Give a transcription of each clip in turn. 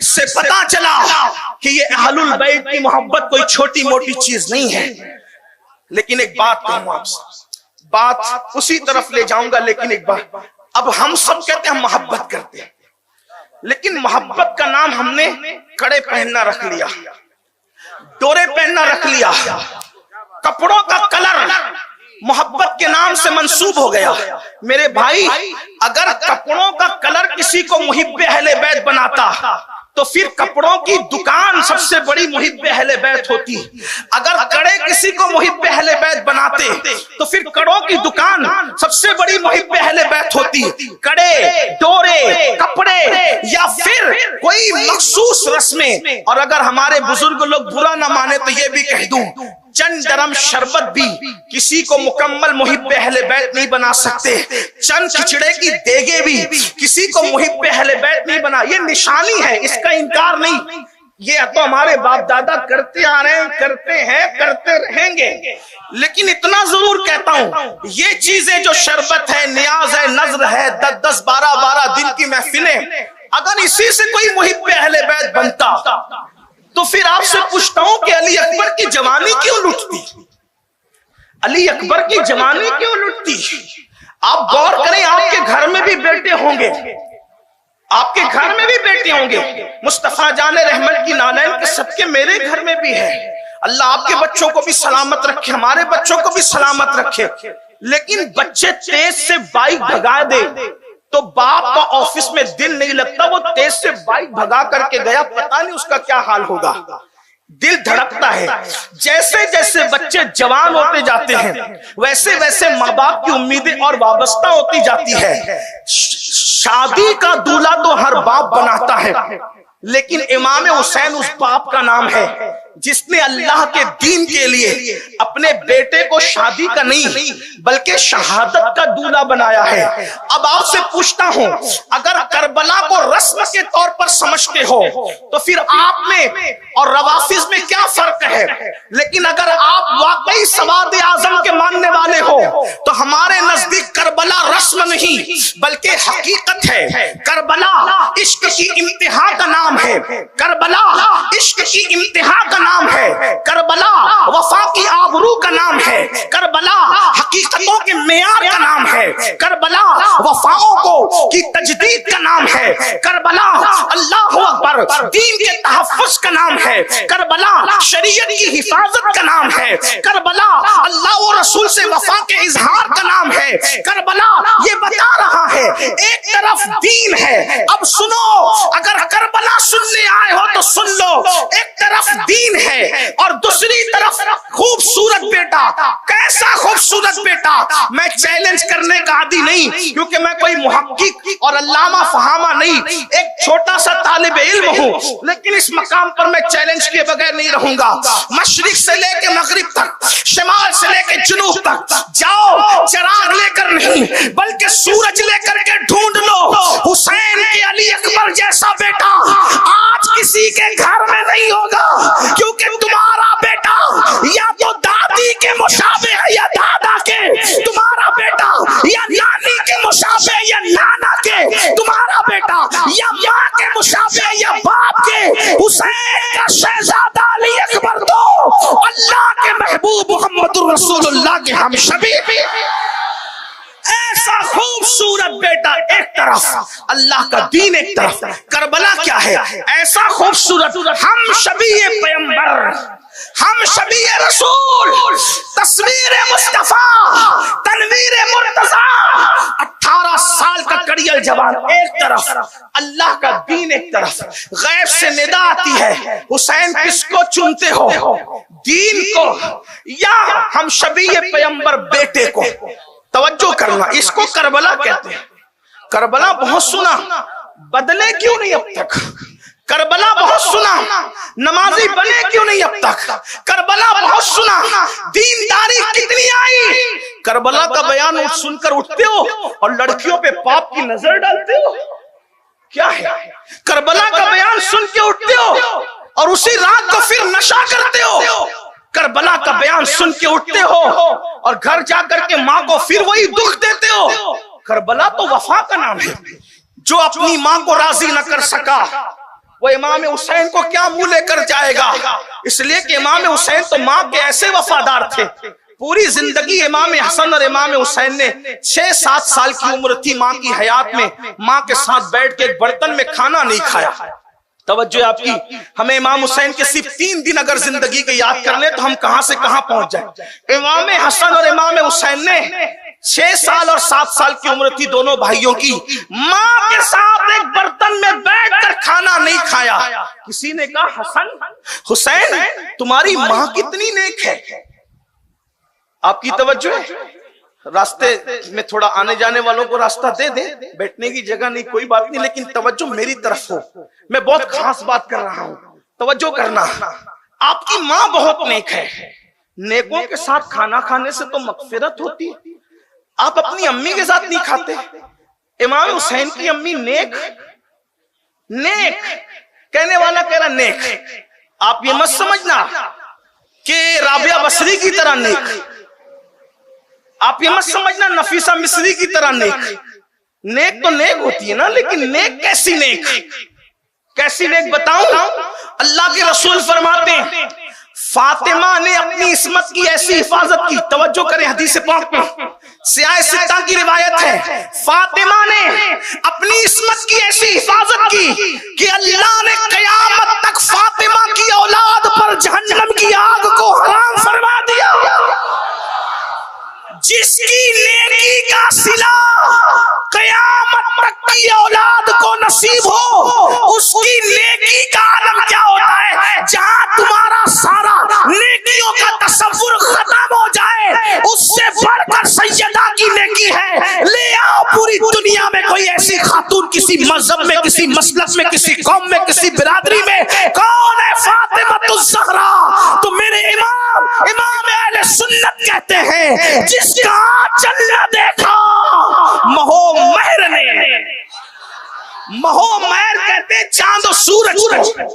से पता चला कि ये अहलुल बैत की मोहब्बत कोई छोटी मोटी चीज नहीं है। लेकिन एक बात कहूं आपसे, बात उसी तरफ ले जाऊंगा, लेकिन एक बात, अब हम सब कहते हैं हम मोहब्बत करते हैं, लेकिन मोहब्बत का नाम हमने कड़े पहनना रख लिया, डोरे पहनना रख लिया, कपड़ों का कलर मोहब्बत के नाम से मंसूब हो गया। मेरे भाई, अगर कपड़ों का कलर किसी को मुहिब्बे अहले बैत बनाता तो फिर कपड़ों की दुकान सबसे बड़ी मुहिब्बे अहले बैत होती। अगर कड़े किसी को मुहिब्बे अहले बैत बनाते तो फिर कड़ों की दुकान सबसे बड़ी मुहिब्बे अहले बैत होती। कड़े, डोरे, कपड़े या फिर कोई मखसूस रस्में। और अगर हमारे बुजुर्ग लोग बुरा ना माने तो ये भी कह दूं, चंद गरम शरबत भी किसी को मुकम्मल मुहिब्बे अहले बैत नहीं बना सकते। चंद खिचड़े की देगे भी किसी को मुहिब्बे अहले बैत नहीं बना। ये निशानी है, इसका इनकार नहीं। ये तो हमारे बाप दादा करते आ रहे हैं, करते हैं, करते रहेंगे। लेकिन इतना जरूर कहता हूं, ये चीजें जो शरबत है, नियाज है, नजर है, 10-10, 12-12 दिन की महफिलें, अगर इसी से कोई मुहिब्बे अहले बैत बनता तो फिर आपसे पूछता हूं कि अली अकबर की जवानी क्यों लुटती? अली अकबर की जवानी क्यों लुटती? आप गौर करें, आपके घर में भी बेटे होंगे, आपके घर में भी बेटे होंगे। मुस्तफा जान रहमत की नानैन के सबके मेरे घर में भी है। अल्लाह आपके बच्चों को भी सलामत रखे, हमारे बच्चों को भी सलामत रखे। लेकिन बच्चे तेज से बाइक भगा दे तो बाप का ऑफिस में दिल नहीं लगता। वो तेज से बाइक भगा करके गया, पता नहीं उसका क्या हाल होगा। दिल धड़कता है। जैसे जैसे बच्चे जवान होते जाते हैं वैसे वैसे माँ बाप की उम्मीदें और वाबस्ता होती जाती है। शादी का दूल्हा तो हर बाप बनाता है, लेकिन इमाम हुसैन उस बाप का नाम है जिसने अल्लाह के दीन के लिए अपने बेटे को शादी का नहीं बल्कि शहादत का दूल्हा बनाया है। अब आपसे पूछता हूं, अगर करबला को रस्म के तौर पर समझते हो तो फिर आप में और रवाफिज में क्या फर्क है? लेकिन अगर आप वाकई सवाद आजम के मानने वाले हो तो हमारे नजदीक करबला रस्म नहीं बल्कि हकीकत है। करबला इश्क की इम्तिहा का नाम है, करबला इश्क की इम्तिहा का नाम है, करबला वफा की आबरू का नाम है, करबला हकीकतों के मेयार का नाम है, करबला वफाओं को की तजदीद का नाम है, करबला अल्लाह अकबर दीन के तहफ्फुज़ का नाम है, करबला शरीयत की हिफाजत का नाम है, करबला अल्लाह और रसूल से वफा के इजहार का नाम है। करबला ये बता रहा है एक तरफ दीन है। अब सुनो, अगर करबला सुनने आए हो तो सुन लो, एक तरफ दीन है और दूसरी तरफ खूबसूरत बेटा। कैसा खूबसूरत बेटा? मैं चैलेंज करने का आदी नहीं, क्योंकि मैं कोई मुहक्किक और अल्लामा फहामा नहीं, एक छोटा सा तालिब इल्म हूँ। लेकिन इस मकाम पर मैं चैलेंज किए बगैर नहीं रहूंगा। मशरिक से लेके मगरिब तक, शिमाल से लेके जुनूब तक जाओ, चिराग लेकर नहीं बल्कि सूरज लेकर के ढूंढ लो हुसैन के अली अकबर जैसा बेटा। आज किसी के घर में नहीं होगा, क्योंकि तुम्हारा बेटा या तो दादी के मुशाबे है या दादा के, तुम्हारा बेटा या नानी के मुशाबे या नाना के, तुम्हारा बेटा या माँ के मुशाबे या बाप के। हुसैन का शहजादा अली अकबर तो अल्लाह के महबूब मुहम्मदुर रसूलुल्लाह के हम शबीबी। ऐसा खूबसूरत बेटा एक तरफ, अल्लाह का दीन एक तरफ। करबला क्या है? ऐसा खूबसूरत, हम शबीए पैगंबर, हम शबीए रसूल, तस्वीर मुस्तफा, तनवीर मुर्तजा। 18 साल का कड़ियल जवान एक तरफ, अल्लाह का दीन एक तरफ। गैब से निदा आती है, हुसैन किसको चुनते हो, दीन को या हम शबीए पैगंबर बेटे को? तवज्जो करना, इसको करबला कहते हैं। करबला बहुत सुना, बदले क्यों नहीं अब तक? करबला बहुत सुना, नमाजी बने क्यों नहीं अब तक? करबला बहुत सुना, दीनदारी कितनी आई? करबला का बयान सुनकर उठते हो और लड़कियों पे पाप की नजर डालते हो, क्या है? करबला का बयान सुन के उठते हो और उसी रात को फिर नशा करते हो। करबला का बयान सुन के उठते हो और घर जाकर के माँ को फिर वही दुख देते हो। करबला तो वफा का नाम है। जो अपनी माँ को राजी न कर सका वो इमाम हुसैन को क्या मुंह लेकर जाएगा, इसलिए कि इमाम हुसैन तो माँ के ऐसे वफादार थे। पूरी जिंदगी इमाम हसन और इमाम हुसैन ने 6-7 साल की उम्र थी माँ की हयात में, माँ के साथ बैठ के एक बर्तन में खाना नहीं खाया। तवज्जो आपकी, हमें इमाम हुसैन के सिर्फ 3 दिन अगर जिंदगी के याद कर ले तो हम कहां से कहां पहुंच जाए। इमाम हसन और इमाम हुसैन ने 6 साल और 7 साल की उम्र थी दोनों भाइयों की, माँ के साथ एक बर्तन में बैठकर खाना नहीं खाया। किसी ने कहा हसन हुसैन तुम्हारी माँ कितनी नेक है। आपकी तवज्जो है, रास्ते में थोड़ा आने जाने वालों को रास्ता दे दे, बैठने की जगह नहीं कोई बात नहीं, लेकिन तवज्जो मेरी तरफ हो, मैं बहुत खास बात कर रहा हूं, तवज्जो करना। आपकी माँ बहुत नेक है, नेकों के साथ खाना खाने से तो मगफिरत होती है। आप अपनी अम्मी के साथ नहीं खाते। इमाम हुसैन की अम्मी नेक, नेक कहने वाला कह रहा नेक, आप ये मत समझना कि राबिया बसरी की तरह नेक, आप ये मत समझना नफीसा मिस्री की तरह नेक। नेक तो नेक होती है ना, लेकिन नेक कैसी नेक, कैसी नेक बताऊं। अल्लाह के रसूल फरमाते हैं फातिमा ने अपनी इस्मत की ऐसी हिफाजत की, तवज्जो करें हदीस पाक में सियाह सित्ता की रिवायत है, फातिमा ने अपनी इस्मत की ऐसी हिफाजत की कि अल्लाह ने कयामत तक फातिमा की औलाद पर जहन्नम की आग को हराम फरमा दिया। जिसकी नेकी का सिला कयामत तक की औलाद को नसीब हो, उसकी नेकी का आलम क्या होता है। जहां तुम्हारा सारा नेकियों का तसव्वुर खत्म हो जाए, उससे बढ़कर सैयदा की नेकी है। ले आओ पूरी दुनिया में कोई ऐसी खातून, किसी मजहब में, किसी मसलक में, किसी कौम में, किसी बिरादरी में, कौन है फातिमातुज़ ज़हरा। तो मेरे इमाम अहले सुन्नत कहते हैं जिसका आंचल न देखा महो महर ने, महो महर कहते चांद और सूरज को।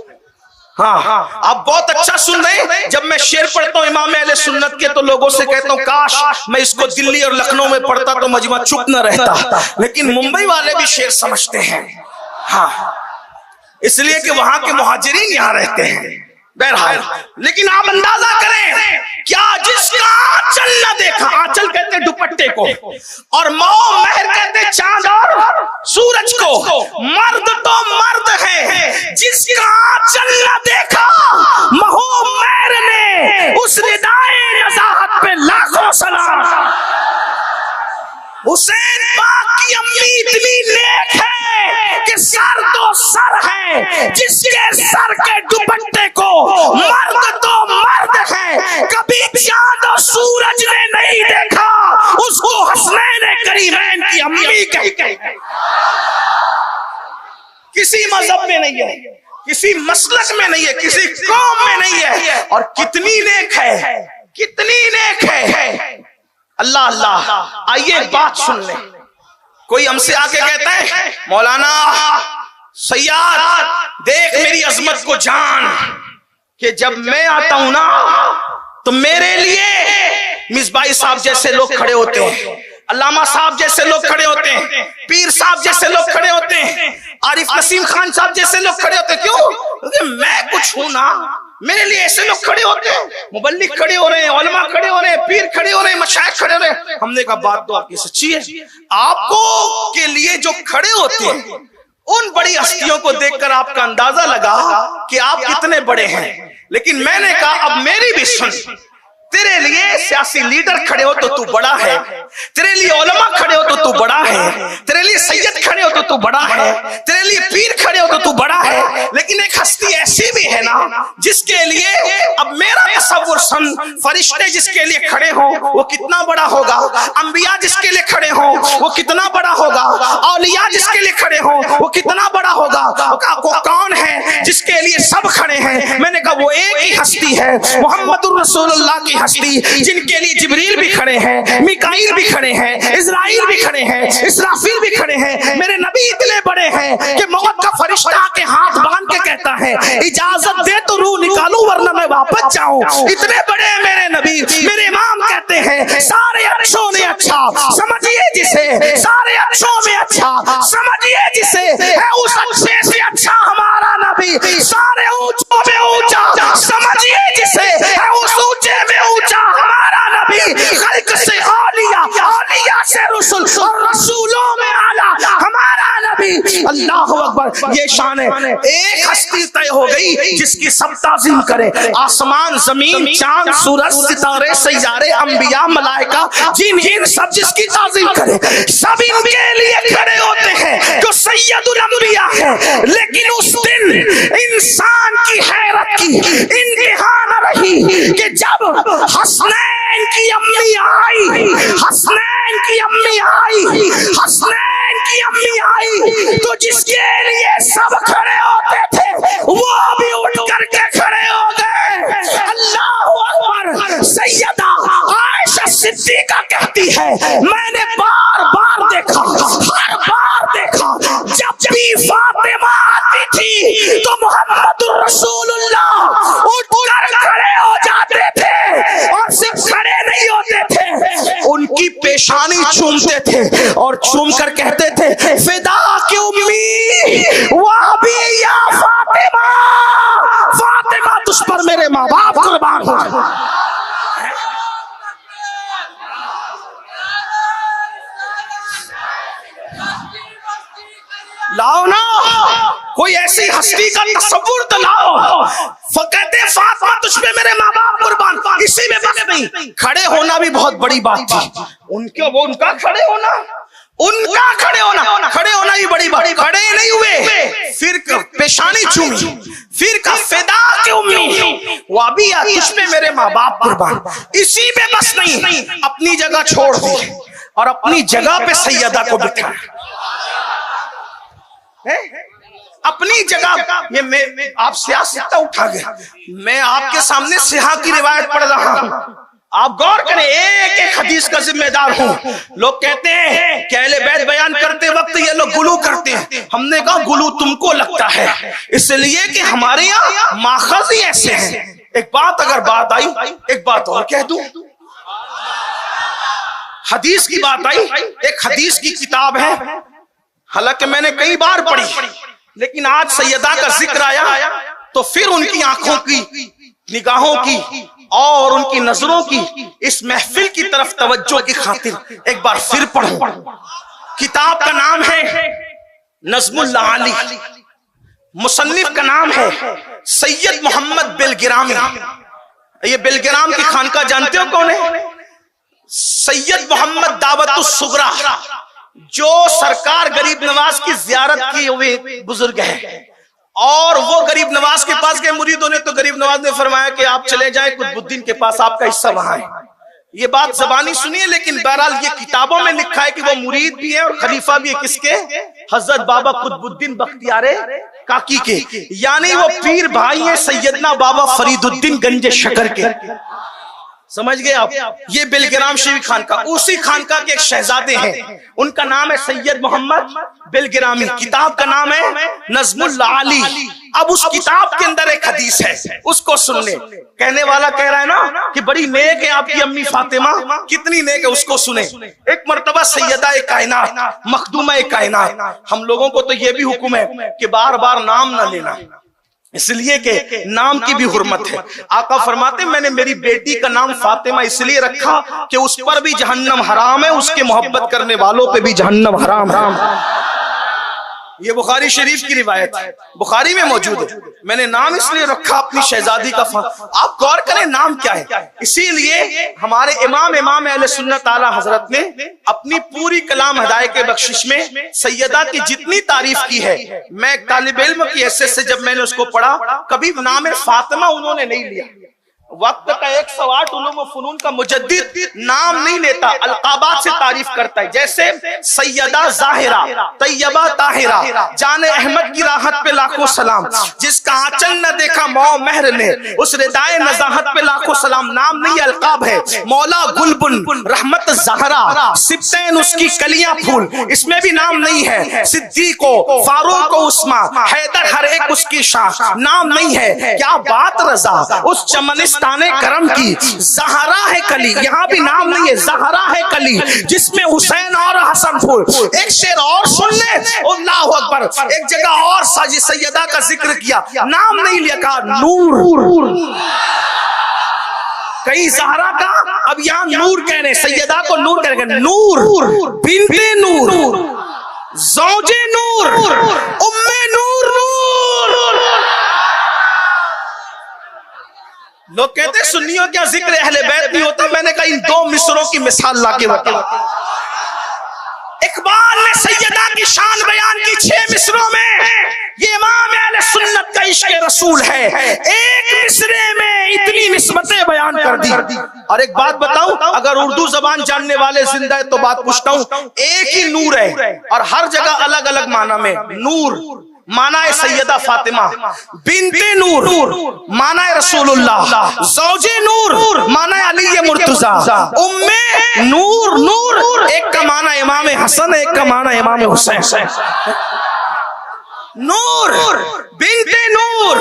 हाँ, आप बहुत अच्छा सुन रहे हैं। जब मैं शेर पढ़ता हूँ इमाम अहले सुन्नत के तो लोगों से कहता हूँ काश मैं इसको दिल्ली और लखनऊ में पढ़ता तो मजमा चुप न रहता, लेकिन मुंबई वाले भी शेर समझते हैं। हाँ, इसलिए कि वहां के मुहाजिरीन यहाँ रहते हैं। बहरहाल, लेकिन आप अंदाजा करें क्या जिसका आंचल न देखा, आंचल कहते दुपट्टे को, और मौ महर कहते चांद और सूरज को। मर्द तो मर्द है, जिसका आंचल न देखा महो महर ने, उस रिदाए नज़ाहत पे लाखों सलाम। हुसैन पाक की अम्मी इतनी नेक है कि सर तो सर है, जिसके सर के दुपट्टे को मर्द तो मर्द है, कभी चांद और सूरज ने नहीं देखा, उसको हसनैन करीमैन की अम्मी कही। किसी मजहब में नहीं है, किसी मसलक में नहीं है, किसी कौम में नहीं है, और कितनी नेक है, कितनी नेक है। अल्लाह अल्लाह। आइए एक बात सुन ले, कोई हमसे आके कहता है मौलाना सैयद देख मेरी अजमत को जान, कि जब मैं आता हूं ना तो मेरे लिए मिसबाई साहब जैसे लोग खड़े होते हैं, अल्लामा साहब जैसे लोग खड़े होते हैं, पीर साहब जैसे लोग खड़े होते हैं, आरिफ नसीम खान साहब जैसे लोग खड़े होते हैं। क्यों? क्योंकि मैं कुछ हूं ना, मेरे लिए ऐसे लोग खड़े होते हैं, मुबल्लिग खड़े हो रहे हैं, उलमा खड़े हो रहे हैं, पीर खड़े हो रहे हैं, मशाइख खड़े हो रहे हैं। हमने कहा बात तो आपकी सच्ची है, आपको के लिए जो खड़े होते हैं उन बड़ी हस्तियों को देखकर आपका अंदाजा लगा कि आप कितने बड़े हैं, लेकिन मैंने कहा अब मेरी भी सुन, तेरे लिए सियासी लीडर खड़े हो तो तू बड़ा है, तेरे लिए उलमा खड़े हो तो तू बड़ा है, तेरे लिए सैयद खड़े हो तो तू बड़ा है, तेरे लिए पीर खड़े हो तो तू बड़ा है, लेकिन एक हस्ती ऐसी भी है ना जिसके लिए अब मेरा तसव्वुर सुन, फरिश्ते जिसके लिए खड़े हो वो कितना बड़ा होगा, अंबिया जिसके लिए खड़े हो वो कितना बड़ा होगा, औलिया जिसके लिए खड़े हो वो कितना बड़ा होगा। वो कौन है जिसके लिए सब खड़े हैं? मैंने कहा वो एक ही हस्ती है, मुहम्मदुर रसूलुल्लाह की हस्ती, जिनके लिए जिब्रील भी खड़े हैं, मिकाईल भी खड़े हैं, इज़राइल भी खड़े हैं, इसराफील भी खड़े हैं। मेरे नबी इतने बड़े हैं कि मौत का फरिश्ता के हाथ बांध के कहता है इजाजत दे तो रूह निकालूं वरना मैं वापस जाऊं। इतने बड़े हैं मेरे नबी। मेरे इमाम कहते हैं सारे अच्छों ने अच्छा समझिए जिसे, सारे अच्छों में अच्छा समझिए जिसे, है उस अच्छे से अच्छा हमारा नबी। नबी सारे ऊंचों में ऊंचा, समझिए जिसे है उस ऊंचे में ऊंचा हमारा नबी। खल्क से औलिया, औलिया से रसूल और रसूलों में आला हमारा नबी। अल्लाह अकबर। ये शान है। एक हस्ती तय हो गई जिसकी सब ताज़ीम करे, आसमान जमीन चांद सूरज सितारे सैयारे अंबिया मलाइका जिन जिन सब जिसकी ताज़ीम करे, सब इनके लिए खड़े होते हैं जो सैयदुल अंबिया है। लेकिन उस दिन इंसान की हैरत की इंतहा न रही कि जब हसनैन की अम्मी आई, हसनैन की अम्मी आई, हसनैन की अम्मी आई, तो जिसके लिए सब खड़े होते थे वो भी उठ करके खड़े हो गए। अल्लाह अकबर। सैयदा आयशा सिद्दीका कहती है, मैंने बार बार देखा, हर बार देखा, जब भी फातिमा आती थी तो मोहम्मदुर रसूलुल्लाह उठकर खड़े हो जाते थे और सिर्फ खड़े नहीं होते थे, उनकी पेशानी चूमते थे और चूम कर कहते थे, फिदा की उम्मी वह भी या फातिमा, फातिमा तुझ पर मेरे माँ बाप कुर्बान हो। लाओ ना कोई ऐसी हस्ती का तस्वुर तो लाओ। कहते फातिमा तुझ पे मेरे माँ बाप कुर्बान, इसी में बस नहीं, खड़े होना भी बहुत बड़ी बात थी। उनका खड़े होना, उनका खड़े होना, खड़े होना ही बड़ी बात। खड़े नहीं हुए, फिर पेशानी चूमी, फिर का फिदा की उम्मी वाबिया तुझ पे मेरे माँ बाप कुर्बान। इसी में बस नहीं, अपनी जगह छोड़ दी और अपनी जगह पे सैयदा को बिठाया। अपनी जगह ये मैं आप सियासत उठा गया, मैं आपके सामने सिहा की रिवायत पढ़ रहा हूं, आप गौर करें, एक एक हदीस का जिम्मेदार हूं। लोग कहते हैं कि अहले बैत बयान करते वक्त ये लोग गुलू करते हैं। हमने कहा गुलू तुमको लगता है, इसलिए कि हमारे यहाँ माखज़ ही ऐसे हैं। एक बात अगर बात आई, एक बात और कह दूं, हदीस की बात आई, एक हदीस की किताब है, हालांकि मैंने कई बार पढ़ी, लेकिन आज सैयदा का जिक्र आया तो फिर उनकी आंखों की, निगाहों की और उनकी नजरों की इस महफिल की तरफ तवज्जो की खातिर एक बार फिर पढ़ूं। किताब का नाम है नज़्मुल आली, मुसन्निफ का नाम है सैयद मोहम्मद बिलगिरामी। ये बिलगिराम की खानका जानते हो कौन है? सैयद मोहम्मद दावतुस सुगरा, जो सरकार गरीब नवाज की जियारत किए हुए बुजुर्ग है। और वो गरीब नवाज के पास गए मुरीदों ने, तो गरीब नवाज ने फरमाया कि आप चले जाएं कुतुबुद्दीन के पास, आपका हिस्सा वहां है। ये बात जबानी सुनिए, लेकिन बहरहाल ये किताबों में लिखा है कि वो मुरीद भी है और खलीफा भी है। किसके? हजरत बाबा कुतुबुद्दीन बख्तियारे काकी के, यानी वो पीर भाई है सैयदना बाबा फरीदुद्दीन गंजे शकर के। समझ गए आप? ये बिलगिराम शरीफ खानका, उसी खानका के एक शहजादे हैं, उनका नाम है सैयद मोहम्मद बिलगिरामी। किताब का नाम है नज़्मुल आली। अब उस किताब के अंदर एक हदीस है, उसको सुन ले। कहने वाला कह रहा है ना कि बड़ी नेक है आपकी अम्मी फातिमा, कितनी नेक है, उसको सुने। एक मर्तबा सैयदा ए कायनात, मखदूमा ए कायनात, हम लोगों को तो ये भी हुक्म है कि बार बार नाम ना लेना, इसलिए कि नाम की भी हुर्मत है। आका फरमाते मैंने मेरी बेटी का नाम फातिमा इसलिए रखा कि उस पर भी जहन्नम हराम है, उसके मोहब्बत करने वालों पे भी जहन्नम हराम है। ये बुखारी शरीफ की रिवायत है, बुखारी में मौजूद है। मैंने नाम इसलिए रखा अपनी शहजादी का। आप गौर करें नाम क्या है। इसीलिए हमारे इमाम अहले सुन्नत आला हजरत ने अपनी पूरी कलाम हदाये के बख्शिश में सैयदा की जितनी तारीफ की है, मैं एक तालिब इल्म की हैसियत से जब मैंने उसको पढ़ा, कभी नाम फातिमा उन्होंने नहीं लिया। वक्त का 108 उलूम व फनून का मुजद्दिद नाम नहीं लेता, अलकाबात से तारीफ करता है। जैसे सैयदा जाहिरा, तैयबा ताहिरा, जाने अहमद की राहत पे लाखों सलाम, जिसका आंचल न देखा मौ महर ने, उस रिदाए नजाहत पे लाखों सलाम। नाम नहीं, अलकाब है। मौला गुलबुन, रहमत ज़हरा, सिब्तैन उसकी कलियां फूल, इसमें भी नाम नहीं है। सिद्दीको, फारूक, उस्मा, हैदर, हर एक उसकी शाख, नाम नहीं है। क्या बात रजा, उस चमनिस्ता मस्ताने करम की ज़हरा है कली, यहाँ भी नाम नहीं है, ज़हरा है कली जिसमें हुसैन और हसन फूल। एक शेर और सुन ले, अल्लाह अकबर। एक जगह और साजी सैयदा का जिक्र किया, नाम नहीं लिया, कहा नूर। कहीं ज़हरा का, अब यहाँ नूर कह रहे, सैयदा को नूर कह रहे, नूर बिन्ते नूर, ज़ौजे नूर, उम्मे नूर। लोग कहते हैं सुन्नियों क्या जिक्र अहले बैत नहीं होता। मैंने कहा इन दो मिसरों की मिसाल लाके बता। इकबाल ने सैयदा की शान बयान की 6 मिसरों में। ये इमाम अहले सुन्नत का इश्क रसूल है। एक मिसरे में इतनी निस्बतें बयान कर दी। और एक बात बताऊं, अगर उर्दू जबान जानने वाले जिंदा है तो बात पूछता हूं, एक ही नूर है और हर जगह अलग अलग माना में। नूर माना है सैयदा फातिमा, बिन्ते नूर माना है रसूलुल्लाह, ज़ौजे नूर माना है अली मुर्तजा, उम्मे नूर नूर एक का माना इमाम हसन, एक का माना इमाम हुसैन। नूर बिन्ते नूर,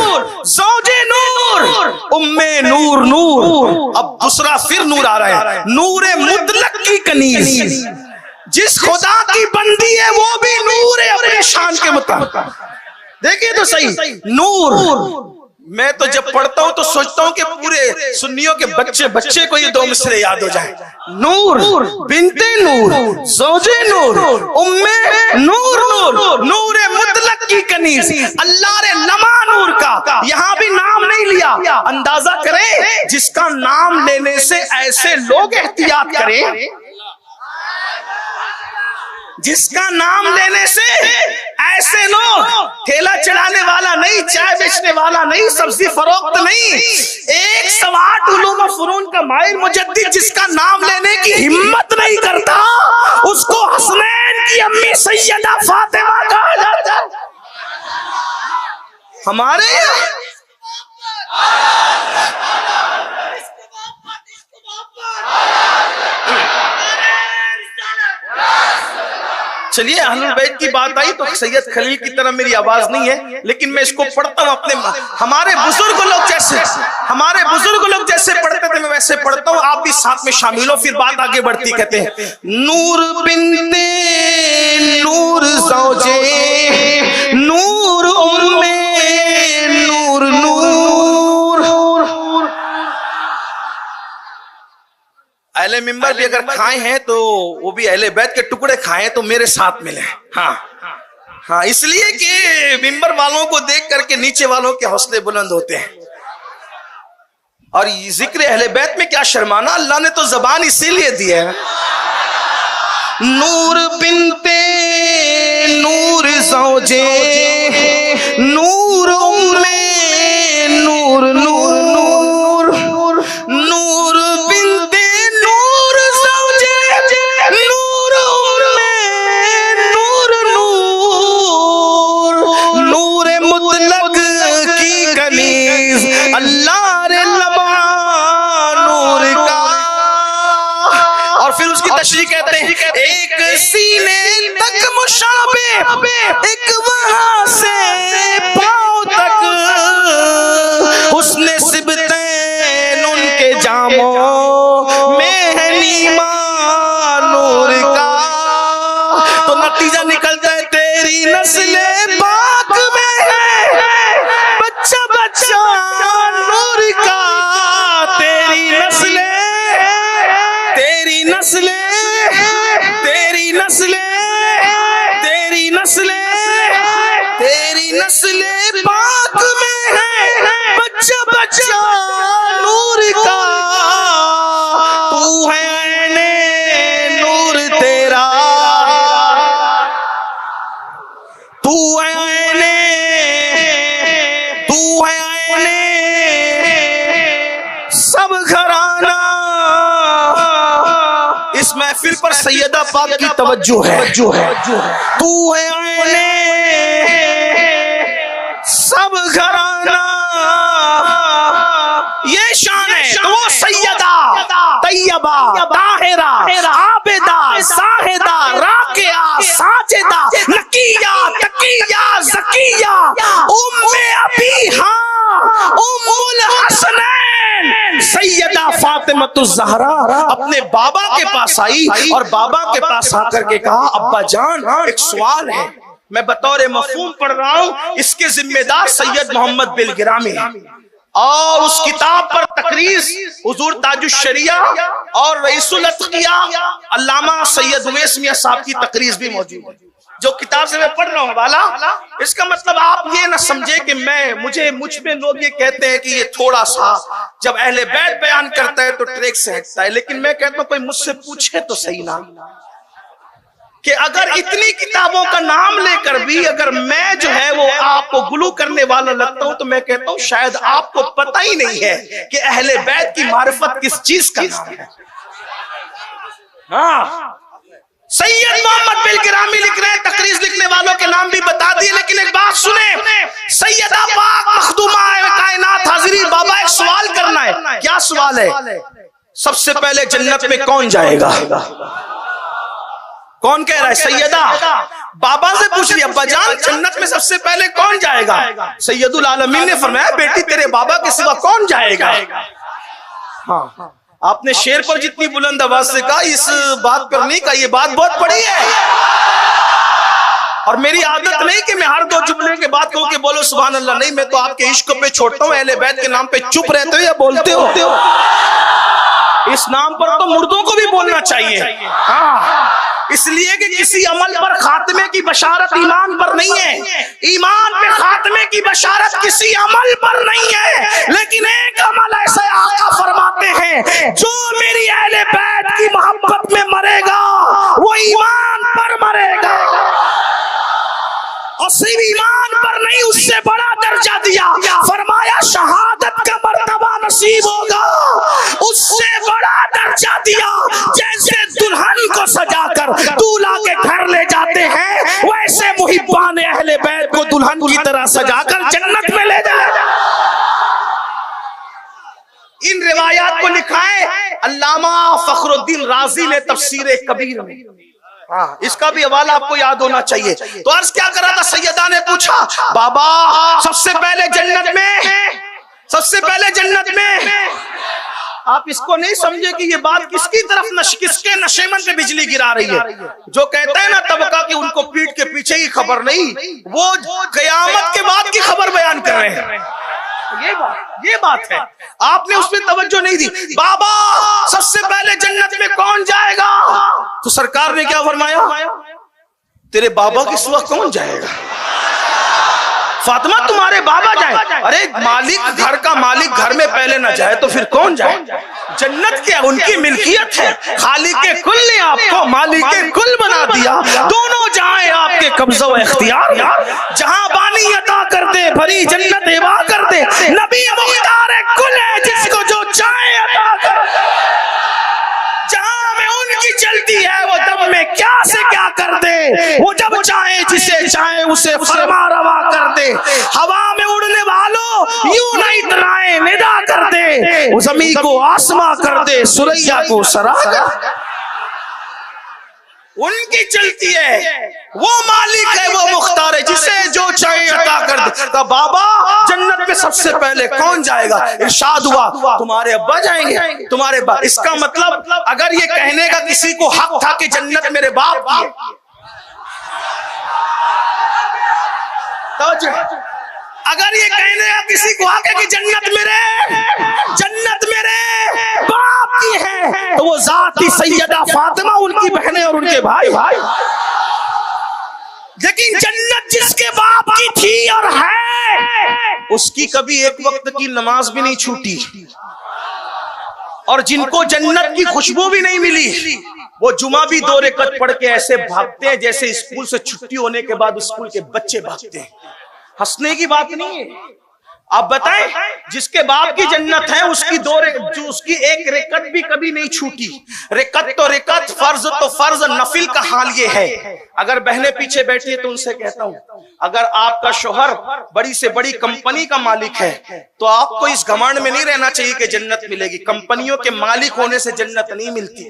ज़ौजे नूर, उम्मे नूर नूर। अब दूसरा फिर नूर आ रहा है, नूरे मुतलक की कनीज। जिस खुदा की बंदी है वो भी नूर है अपने शान के मुताबिक। देखिए तो सही, नूर। मैं तो जब पढ़ता हूं तो सोचता हूं कि पूरे सुन्नियों के बच्चे को ये 2 मिसरे याद हो जाए। नूर बिन्ते नूर, ज़ौजे नूर, उम्मे नूर नूर, नूरे मुतलक की कनीज। अल्लाह रे नमा नूर का यहाँ भी नाम नहीं लिया। अंदाजा करें, जिसका नाम लेने से ऐसे लोग एहतियात करें, जिसका नाम लेने से ऐसे लोग, ठेला चढ़ाने वाला नहीं, चाय बेचने वाला नहीं, सब्जी फरोख्त नहीं, 108 उलूम व फुनून का माहिर मुजद्दिद जिसका नाम लेने की हिम्मत नहीं करता, उसको हसनैन की अम्मी सैयदा फातिमा कहा जाता है। हमारे चलिए, अहलुल बैत की बात आई तो सैयद खलील की तरह मेरी आवाज नहीं है, लेकिन मैं इसको पढ़ता हूँ अपने। हमारे बुजुर्ग लोग जैसे पढ़ते थे मैं वैसे पढ़ता हूँ, आप भी साथ में शामिल हो, फिर बात आगे बढ़ती। कहते हैं नूर बिन्ते नूर, ज़ौजे नूर, उम्मे नूर नूर। अहले मिंबर भी अगर खाए हैं तो वो भी अहले बैत के टुकड़े खाए तो मेरे साथ मिले। हाँ, इसलिए कि मिंबर वालों को देख करके नीचे वालों के हौसले बुलंद होते हैं। और जिक्र अहले बैत में क्या शर्माना, अल्लाह ने तो जबान इसीलिए दी है। नूर बिन्ते नूर, ज़ौजे नूर, उम्मे नूर नूर नूर, नूर बिन्ते नूर, ज़ौजे नूर, उम्मे नूर नूर, नूरे मुतलक की कनीज। अल्लाह रे लबा नूर का। और फिर उसकी तशरीह कहते हैं, एक सीने तक मुशाबे, एक वहां से पांव तक, उसने सिबतैन उनके जामों में है नीमा नूर का। तो नतीजा निकलता है तेरी नस्ले पाक में है बच्चा बच्चा नूर का। तेरी नस्ले तेरी नस्ले तेरी नस्ले तेरी नस्ले तेरी नस्ले पाक में है बच्चा बच्चा नूर का। तू है ऐने नूर तेरा, तू है ऐने, तू है ऐने सब घराना। इस महफिल पर सैयदा पाक की तवज्जो है। तू है ऐने सब घराना, ये शान है। तो वो सैयदा तैयबा ताहिरा आबिदा साहिदा राकिया साजिदा नकिया तकिया ज़किया उम्मे अबीहा उम्मुल हसनैन बहन सैयदा फातिमतुज़ ज़हरा अपने बाबा के पास आई और बाबा के पास आकर के कहा, अब्बा जान एक सवाल है, मैं बतौर मफ़हूम पढ़ रहा हूं, इसके जिम्मेदार सैयद मोहम्मद बिलगिरामी और उस किताब पर तकरीर हुजूर ताजुश शरिया और रईसुल अत्किया अल्लामा सैयद उवैस मियां साहब की तकरीर भी मौजूद है। जो किताब से मैं पढ़ रहा हूँ वाला, इसका मतलब आप ये ना समझे कि मुझ में लोग ये कहते हैं कि ये थोड़ा सा जब अहले बैत बयान करता है तो ट्रैक से हटता है, लेकिन मैं कहता हूँ कोई मुझसे पूछे तो सही ना कि अगर इतनी किताबों का नाम लेकर भी अगर मैं जो है वो आपको गुलू करने वाला लगता हूं तो मैं कहता हूं शायद आपको पता ही नहीं है कि अहले बैत की मारिफत किस चीज का नाम है। हाँ, सैयद मोहम्मद बिलगिरामी लिख रहे हैं, तकरीर लिखने वालों के नाम भी बता दिए, लेकिन एक बात सुने, सैयदा पाक मखदूमा कायनात हाजिरी, बाबा एक सवाल करना है। क्या सवाल है? सबसे पहले जन्नत में कौन जाएगा? कौन कह रहा है? सैयदा बाबा से पूछ रही, अब्बा जान जन्नत में सबसे पहले कौन जाएगा? सैयदुल आलमीन ने फरमाया, बेटी तेरे बाबा के सिवा कौन जाएगा? हाँ, आपने शेर पर जितनी बुलंद आवाज से कहा, इस बात पर नहीं कहा, ये बात बहुत बड़ी है। और मेरी आदत नहीं कि मैं हर दो जुमले के बाद कहूं कि बोलो सुभान अल्लाह, नहीं, मैं तो आपके इश्क पे छोड़ता हूं। अहले बैत के नाम पे चुप रहते हो या बोलते हो? इस नाम पर तो मुर्दों को भी बोलना चाहिए। हाँ, इसलिए कि किसी अमल पर खात्मे की बशारत ईमान पर नहीं है, ईमान पे खात्मे की बशारत किसी अमल पर नहीं है, लेकिन एक अमल ऐसे आका फरमाते हैं, जो मेरी अहले बैत की मोहब्बत में मरेगा वो ईमान पर मरेगा। और सिर्फ ईमान पर नहीं, उससे बड़ा दर्जा दिया, फरमाया शहादत का मर्तबा नसीब होगा, उससे बड़ा दर्जा दिया। जैसे दुल्हन को सजाकर दूल्हा के घर ले जाते हैं, वैसे मुहिब्बान अहले बैत को दुल्हन की तरह सजाकर जन्नत में ले जाए। इन रिवायात को लिखा है अल्लामा फखरुद्दीन राजी ने तफसीर कबीर में। हाँ, इसका भी हवाला आपको याद होना चाहिए। तो अर्ज क्या करा था, सैयदा ने पूछा, बाबा सबसे पहले जन्नत में आप इसको नहीं समझे कि ये बात किसकी तरफ किसके नशेमन पे बिजली गिरा रही है। जो कहते हैं ना तबका कि उनको पीठ के पीछे की खबर नहीं, वो कयामत के बाद की खबर बयान कर रहे हैं। ये बात है, आपने उसमें तवज्जो नहीं दी। बाबा सबसे पहले जन्नत में कौन जाएगा? तो सरकार ने क्या फरमाया, तेरे बाबा के सिवा कौन जाएगा? फातिमा तुम्हारे बाबा जाए। अरे मालिक, घर का मालिक घर में पहले ना जाए तो फिर कौन जाए? जन्नत क्या उनकी मिल्कियत है? खालिक के कुल ने आपको मालिक के कुल बना दिया, दोनों जाए आपके कब्जा व इख्तियार। जहां बानी अता कर दे, भरी जन्नत हिबा कर दे, नबी मुख्तार कुल है जिसको जो चाहे अता कर। जहां में उनकी चलती है वो दम में क्या से क्या कर दे, वो जब चाहे जिसे चाहे उसे फरमा रवा कर दे। हवा में उड़ने वालों यूं नहीं तराए निदा कर दे, वो ज़मीन को आसमां कर दे, सुरैया को सरा कर। उनकी चलती है, वो मालिक है, वो मुख्तार है, जिसे जो चाहे अता कर दे। तो बाबा जन्नत में सबसे पहले कौन जाएगा? इरशाद हुआ तुम्हारे अब्बा जाएंगे, तुम्हारे बाप। इसका मतलब अगर ये कहने का किसी को हक था कि जन्नत मेरे बाप की है, तो अगर ये कहने का किसी को हक है कि जन्नत मेरे बाप की है, तो वो जाती सैयदा फातिमा, उनकी बहनें और उनके भाई। लेकिन जन्नत जिसके बाप की थी और है, उसकी कभी एक वक्त की नमाज भी नहीं छूटी, और जिनको जन्नत की खुशबू भी नहीं मिली, वो जुमा भी 2 रकात पढ़ के ऐसे भागते हैं जैसे स्कूल से छुट्टी होने के बाद स्कूल के बच्चे भागते हैं। हंसने की बात नहीं है। आप बताएं, जिसके बाप की जन्नत है उसकी उसकी एक रिकत भी कभी नहीं छूटी। रिकत तो रिकत, फर्ज तो फर्ज, नफिल का हाल ये है। अगर बहनें पीछे बैठी है तो उनसे कहता हूं, अगर आपका शोहर बड़ी से बड़ी कंपनी का मालिक है तो आपको इस घमंड में नहीं रहना चाहिए कि जन्नत मिलेगी। कंपनियों के मालिक होने से जन्नत नहीं मिलती।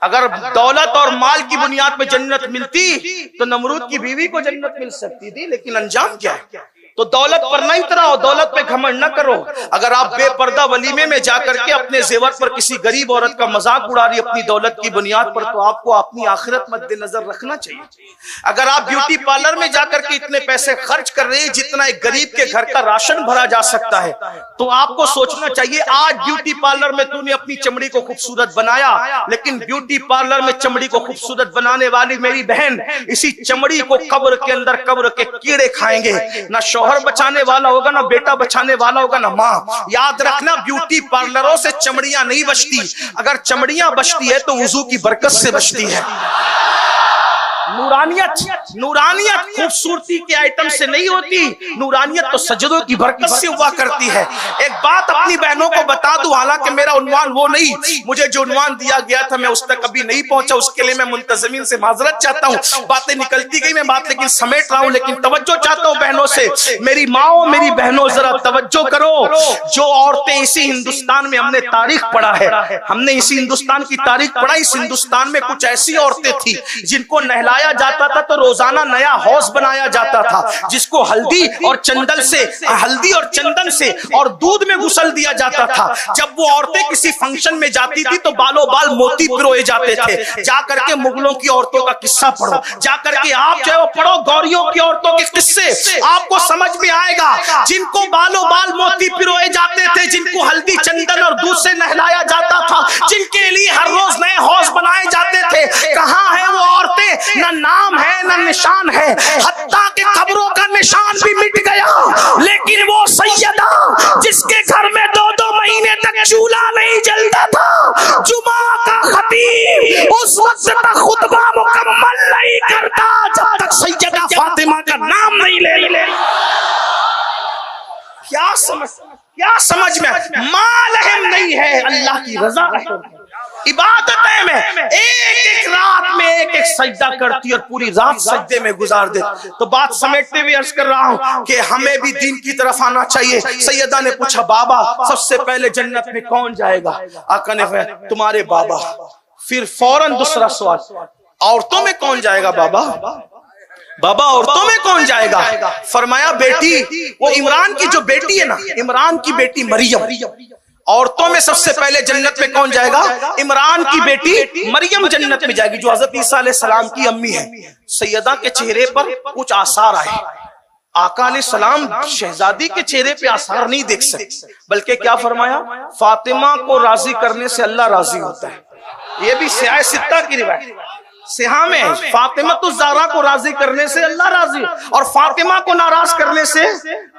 अगर दौलत और माल की बुनियाद पर जन्नत मिलती तो नमरूद की बीवी को जन्नत मिल सकती थी, लेकिन अंजाम क्या है? तो दौलत पर नहीं उतराओ, दौलत पे घमंड न करो। अगर आप बेपर्दा वलीमे में जाकर के अपने जेवर पर किसी गरीब औरत का मजाक उड़ा रही अपनी दौलत की बुनियाद पर, तो आपको अपनी आखिरत मद्देनजर रखना चाहिए। अगर आप ब्यूटी पार्लर में जाकर के इतने पैसे खर्च कर रहे हैं जितना एक गरीब के घर का राशन भरा जा सकता है, तो आपको सोचना चाहिए आज ब्यूटी पार्लर में तूने अपनी चमड़ी को खूबसूरत बनाया, लेकिन ब्यूटी पार्लर में चमड़ी को खूबसूरत बनाने वाली मेरी बहन इसी चमड़ी को कब्र के अंदर कब्र के कीड़े खाएंगे। ना शौहर बचाने वाला होगा, ना बेटा बचाने वाला होगा, ना माँ। याद रखना, ब्यूटी पार्लरों से चमड़ियां नहीं बचती, अगर चमड़ियां बचती है तो वुजू की बरकत से बचती है। नूरानियत खूबसूरती के आइटम से नहीं होती, नूरानियत तो सजदों की बरकत से हुआ करती है। एक बात अपनी बहनों को बता दूं, हालांकि मेरा उन्वान वो नहीं, मुझे जो उन्वान दिया गया था मैं उस तक कभी नहीं पहुंचा, उसके लिए मैं मुंतजमीन से माजरत चाहता हूं। बातें निकलती गई मैं बात लेकिन समेट रहा हूं, लेकिन तवज्जो चाहता हूं बहनों से, मेरी माओ मेरी बहनों जरा तवज्जो करो। जो औरतें इसी हिंदुस्तान में, हमने तारीख पढ़ा है, हमने इसी हिंदुस्तान की तारीख पढ़ा, इस हिंदुस्तान में कुछ ऐसी औरतें थी जिनको नहलाया जाता था तो रोजाना नया हौज बनाया जाता था, जिसको हल्दी और चंदन से और दूध में गुसल दिया जाता था। जब वो औरतें किसी फंक्शन में जाती थी तो बालों बाल मोती पिरोए जाते थे। जाकर के मुगलों की औरतों का किस्सा पढ़ो, जाकर के आप जो है वो पढ़ो गौरियों की औरतों के किस्से, आपको समझ में आएगा। जिनको बालों बाल मोती पिरोए जाते थे, जिनको हल्दी चंदन और दूध से नहलाया जाता था, जिनके लिए हर रोज नए हौज बनाए जाते थे, कहां है वो औरतें? ना नाम है ना निशान है, हत्ता के कब्रों का निशान भी मिट गया। लेकिन वो सैयदा जिसके घर में 2-2 महीने तक चूल्हा नहीं जलता था, जुमा का खतीब उस वक्त तक खुतबा मुकम्मल नहीं करता जब तक सैयदा फातिमा का नाम नहीं ले। क्या समझ में मालहम नहीं है, अल्लाह की रजा है। इबादतें में एक रात में एक सजदा करती और पूरी रात सजदे में गुजार दे। तो बात समेटते हुए अर्ज कर रहा हूं कि हमें भी दीन की तरफ आना चाहिए। सैयदा ने पूछा, बाबा सबसे पहले जन्नत में कौन जाएगा? आका ने कहा तुम्हारे बाबा। फिर फौरन दूसरा सवाल, औरतों में कौन जाएगा? बाबा औरतों में कौन जाएगा? फरमाया बेटी, वो इमरान की जो बेटी है ना, इमरान की बेटी मरियम। औरतों में सबसे पहले जन्नत में कौन जाएगा? इमरान की बेटी मरियम जन्नत में जाएगी, जो हजरत ईसा अलैहिस्सलाम की अम्मी है। सैयदा के चेहरे पर कुछ आसार आए। आका अलैहिस्सलाम शहजादी के चेहरे पे आसार नहीं देख सकते, बल्कि क्या फरमाया? फातिमा को राजी करने से अल्लाह राजी होता है। ये भी सियाह सित्ता की रिवायत, सिहा में फातिमा तो ज़हरा को राजी करने से अल्लाह राजी, और फातिमा को नाराज करने से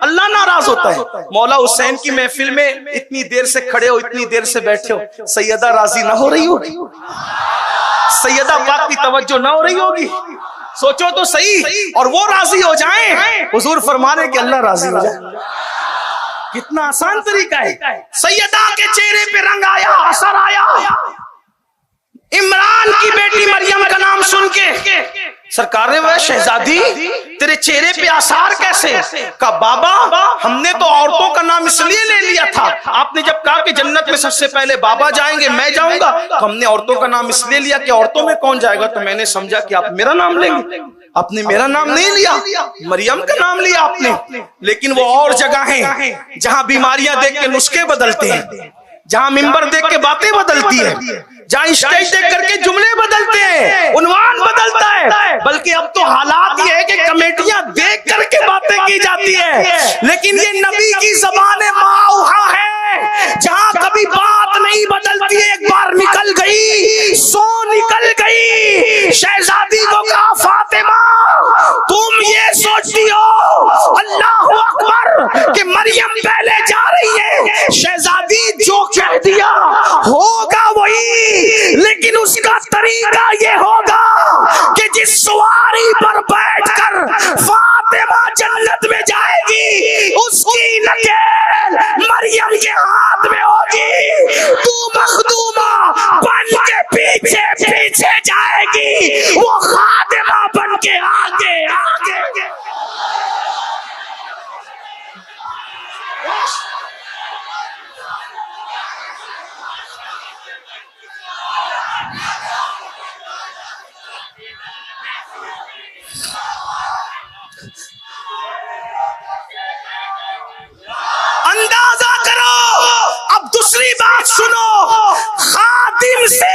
अल्लाह नाराज होता है। मौला हुसैन की महफिल में इतनी देर से खड़े हो, इतनी देर से बैठे हो, सैयदा राजी ना हो रही होगी? सैयदा पाक की तवज्जो ना हो रही होगी? सोचो तो सही। और वो राजी हो जाएं, हुजूर फरमाने के अल्लाह राजी हो जाए। कितना आसान तरीका है। सैयदा के चेहरे पे रंग आया, असर आया। इमरान की बेटी मरियम का नाम सुन के सरकार ने वह शहजादी तेरे चेहरे पे आसार कैसे? कहा बाबा हमने तो औरतों का नाम इसलिए ले लिया था, आपने जब कहा कि जन्नत में सबसे पहले बाबा जाएंगे मैं जाऊंगा, तो हमने औरतों का नाम इसलिए लिया कि औरतों में कौन जाएगा, तो मैंने समझा कि आप मेरा नाम लेंगे। आपने मेरा नाम नहीं लिया, मरियम का नाम लिया आपने। लेकिन वो और जगह है जहां बीमारियां देख के नुस्खे बदलते हैं, जहां मिंबर देख के बातें बदलती है, जहां स्टेज देख करके जुमले बदलते हैं, उन्वान बदलता है। बल्कि अब तो हालात ये है कि कमेटियां देख करके बातें की जाती है। लेकिन ये नबी की ज़बान माऊहा है, जहां कभी बात नहीं बदलती है। एक बार निकल गई सो निकल गई। शहजादी को कहा फातिमा तुम ये सोचती हो अल्लाह अकबर कि मरियम पहले जा रही है, शहजादी जो कह दिया होगा वही, लेकिन उसका तरीका ये होगा कि जिस सवारी पर बैठकर फातिमा जन्नत में जाएगी उसकी नकेल मरियम के हाथ में होगी। तू मखदूमा बन के पीछे पीछे जाएगी, वो खातिमा बन के आगे आगे। सुनो, खादिम से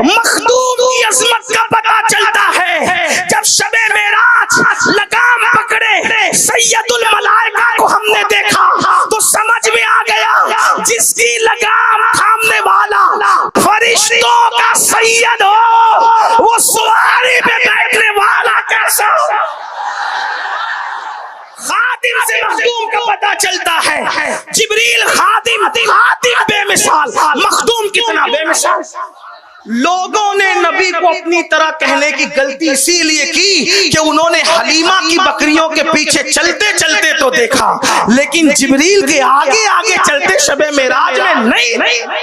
मखदूम की अजमत का पता चलता है। जब शबे मेराज लगाम पकड़े सैयदुल मलाइका को हमने देखा तो समझ में आ गया, जिसकी लगाम थामने वाला फरिश्तों का सैयद हो, वो सवारी पे बैठने वाला कैसा हो। खादिम से मखदूम का पता चलता है। जिब्रील खादिम, खादिम बेमिसाल, मखदूम कितना बेमिसाल। लोगों ने नबी को अपनी तरह कहने की गलती इसीलिए की कि उन्होंने हलीमा की बकरियों के पीछे चलते चलते तो देखा, लेकिन जिब्रील के आगे आगे चलते शबे मेराज में नहीं,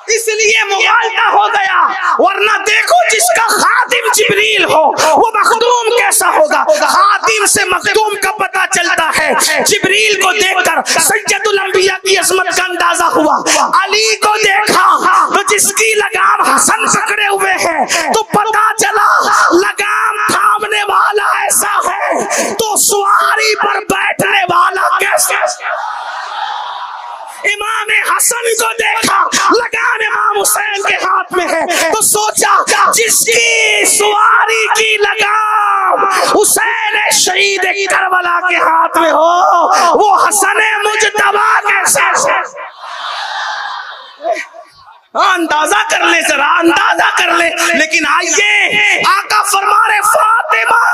इसलिए मुगालता हो गया। वरना देखो, जिसका खादिम जिब्रील हो वो मखदूम कैसा होगा। खादिम से मखदूम का पता चलता है। जिब्रील को देखकर सैयदुल अंबिया की अजमत का अंदाजा हुआ। अली को देखा तो जिसकी लगाम हसन पकड़े हुए है तो पता चला लगाम थामने वाला ऐसा है, तो सवारी पर बैठने वाला कैसा। इमाम हसन को देखा, लगाम इमाम हुसैन के हाथ में है तो सोचा, जिसकी सवारी की लगाम हुसैन शहीद करबला के हाथ में हो वो हसन मुजतबा कैसा। अंदाजा कर ले, जरा अंदाजा कर ले। लेकिन आइए, आका फरमा रहे, फातिमा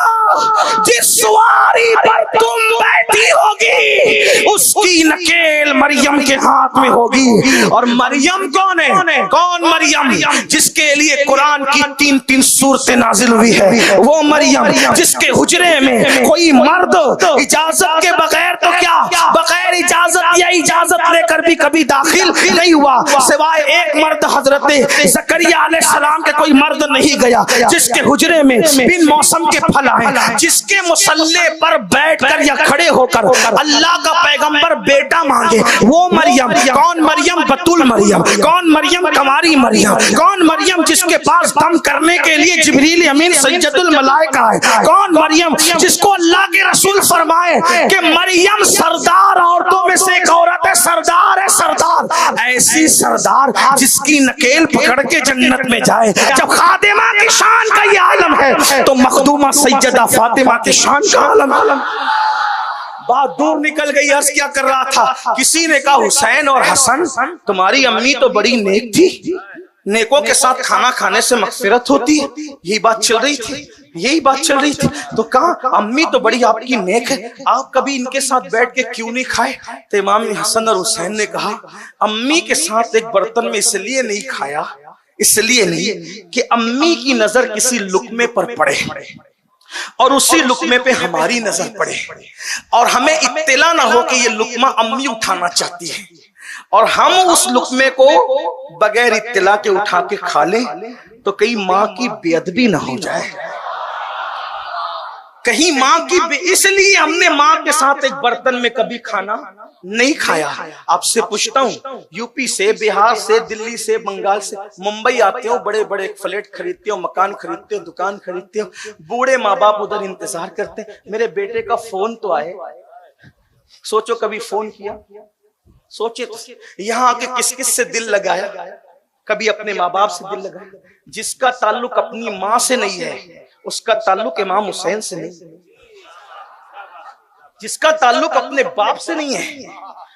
जिस सवारी पर तुम बैठी होगी उसकी नकेल मरियम के हाथ में होगी। और मरियम कौन है? कौन मरियम? जिसके लिए कुरान की 3-3 सूरतें नाजिल हुई है। वो मरियम जिसके हुजरे में कोई मर्द इजाजत के बगैर तो क्या, बगैर इजाजत या इजाजत लेकर भी कभी दाखिल नहीं हुआ, सिवाय एक मर्द हजरत ज़करिया अलैहिस्सलाम के कोई मर्द नहीं गया। जिसके हुजरे में बिन मौसम के फल आए, जिसके मुसल्ले पर बैठकर या खड़े होकर अल्लाह का पैगंबर बेटा मांगे, वो मरियम। कौन मरियम? बतूल मरियम। कौन मरियम? कमारी मरियम। कौन मरियम? जिसके पास दम करने के लिए जिब्रील अमीन सैयदुल मलाइका है। कौन मरियम? जिसको अल्लाह के रसूल फरमाए कि मरियम सरदार औरतों में से एक औरत है, सरदार है, सरदार। ऐसी सरदार जिसकी नकेल पकड़ के जन्नत में जाए। जब खादिमा की शान का ये आलम है तो मखदूमा सैयदा फातिमा की शान का आलम। बात दूर निकल गई। अर्ज क्या कर रहा था? किसी ने कहा, हुसैन और हसन, तुम्हारी अम्मी तो बड़ी नेक थी, नेकों के साथ खाना खाने से मगफिरत होती है। यही बात चल रही थी, यही बात चल रही थी। तो कहा, अम्मी तो बड़ी आपकी नेक है, आप कभी इनके साथ बैठ के क्यों नहीं खाए? तो इमाम हसन और हुसैन ने कहा, अम्मी के साथ एक बर्तन में इसलिए नहीं खाया, इसलिए नहीं कि अम्मी की नजर किसी लुकमे पर पड़े और उसी लुकमे पे हमारी नजर पड़े और हमें इत्तला ना हो कि ये लुकमा अम्मी उठाना चाहती है और हम उस लुकमे को बगैर इत्तला के उठा के खा लें, तो कहीं माँ की बेअदबी ना हो जाए, कहीं माँ की। इसलिए हमने माँ के साथ एक बर्तन में कभी खाना नहीं खाया। आपसे पूछता हूँ, यूपी से, बिहार से, दिल्ली से, बंगाल से मुंबई आते हो, बड़े बड़े फ्लैट खरीदते हो, मकान खरीदते हो, दुकान खरीदते हो, बूढ़े माँ बाप उधर इंतजार करते हैं मेरे बेटे का फोन तो आए। सोचो कभी फोन किया? सोचे तो यहाँ आके किस किस से दिल लगाया? कभी अपने माँ बाप से दिल लगाया? जिसका ताल्लुक अपनी माँ से नहीं है उसका ताल्लुक इमाम हुसैन से नहीं, जिसका ताल्लुक अपने बाप से नहीं है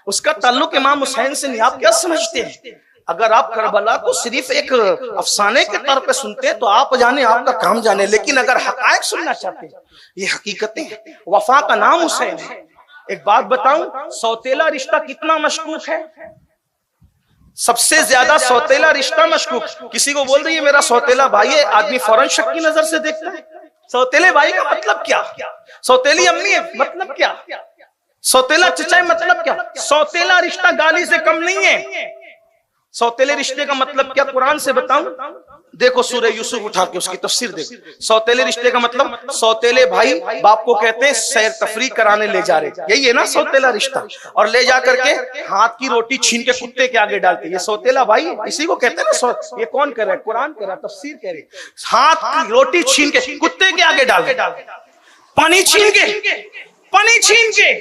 उसका ताल्लुक इमाम हुसैन से नहीं। आप क्या समझते हैं? अगर आप करबला को सिर्फ एक अफसाने के तौर पे सुनते हैं तो आप जाने, आपका काम जाने, लेकिन अगर हकायक सुनना चाहते हैं, ये हकीकतें हैं। वफा का नाम हुसैन है। एक बात बताऊं, सौतेला रिश्ता कितना मशकूक है? सबसे ज्यादा सौतेला रिश्ता मशकूक। किसी को बोल रही है मेरा सौतेला भाई है, आदमी फौरन शक की नजर से देखता है। सौतेले भाई का मतलब क्या? सौतेली अम्मी है मतलब क्या? सौतेला चचा मतलब क्या? सौतेला रिश्ता गाली से कम नहीं है। सौतेले रिश्ते का मतलब क्या कुरान से बताऊं? देखो सूरह यूसुफ उठा के उसकी तफसीर देखो। सौतेले रिश्ते का मतलब, सौतेले भाई बाप को कहते हैं सैर तफरी कराने ले जा रहे, यही है ना सौतेला रिश्ता। और ले जा करके हाथ की रोटी छीन के कुत्ते के आगे डालते, ये सौतेला भाई, इसी को कहते हैं ना। ये कौन कर रहा है? कुरान कर रहा है, तफसीर कह रही है। हाथ की रोटी छीन के कुत्ते के आगे डाल, पानी छीन के, पानी छीन के,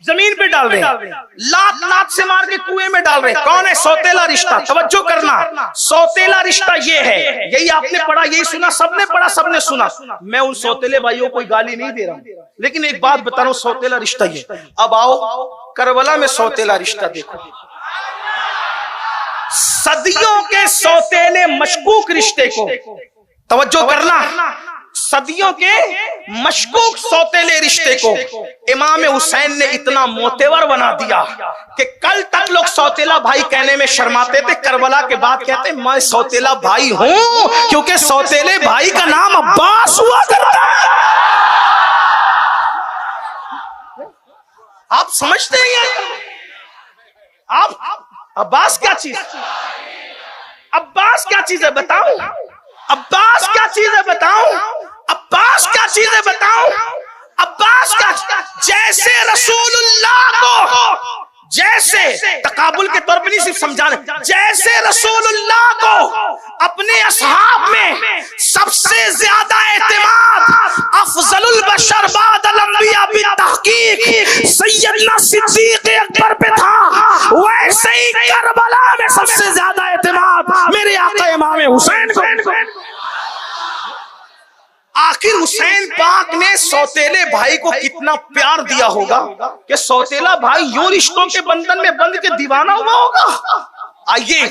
जमीन पे डाल रहे हैं, लात लात से मार के कुएं में डाल रहे हैं। कौन है? सौतेला रिश्ता। तवज्जो करना, सौतेला रिश्ता ये है। यही आपने पढ़ा, यही सुना, सबने पढ़ा, सबने सुना। मैं उन सौतेले भाइयों को गाली नहीं दे रहा हूं, लेकिन एक बात बता रहा हूं, सौतेला रिश्ता ये। अब आओ करबला में सौतेला रिश्ता देखो। सदियों के सौतेले मशकूक रिश्ते को, तवज्जो करना, सदियों के मशकूक सौतेले रिश्ते को इमाम हुसैन ने इतना मोतेवर बना दिया कि कल तक लोग सौतेला भाई कहने में शर्माते थे, करबला के बाद कहते मैं सौतेला भाई हूं, क्योंकि सौतेले भाई का नाम अब्बास हुआ करता है। आप समझते हैं? आप अब्बास क्या चीज, अब्बास क्या चीज है बताऊं? अब्बास क्या चीज है बताऊं? अब्बास क्या चीज है बताऊं? अब्बास क्या, जैसे रसूलुल्लाह को, जैसे तकाबुल के तौर पर नहीं सिर्फ समझाने, जैसे रसूलुल्लाह को अपने असहाब में सबसे ज्यादा एतमाद अफजलुल बशर बादल अंबिया बितहकीक सैयदना सिद्दीक अकबर पे था, वैसे ही करबला में सबसे ज्यादा एतमाद मेरे आका इमाम हुसैन को। आखिर हुसैन पाक ने सौतेले भाई को कितना प्यार दिया होगा कि सौतेला भाई यूं रिश्तों के बंधन में बंध के दीवाना हुआ होगा। आइए,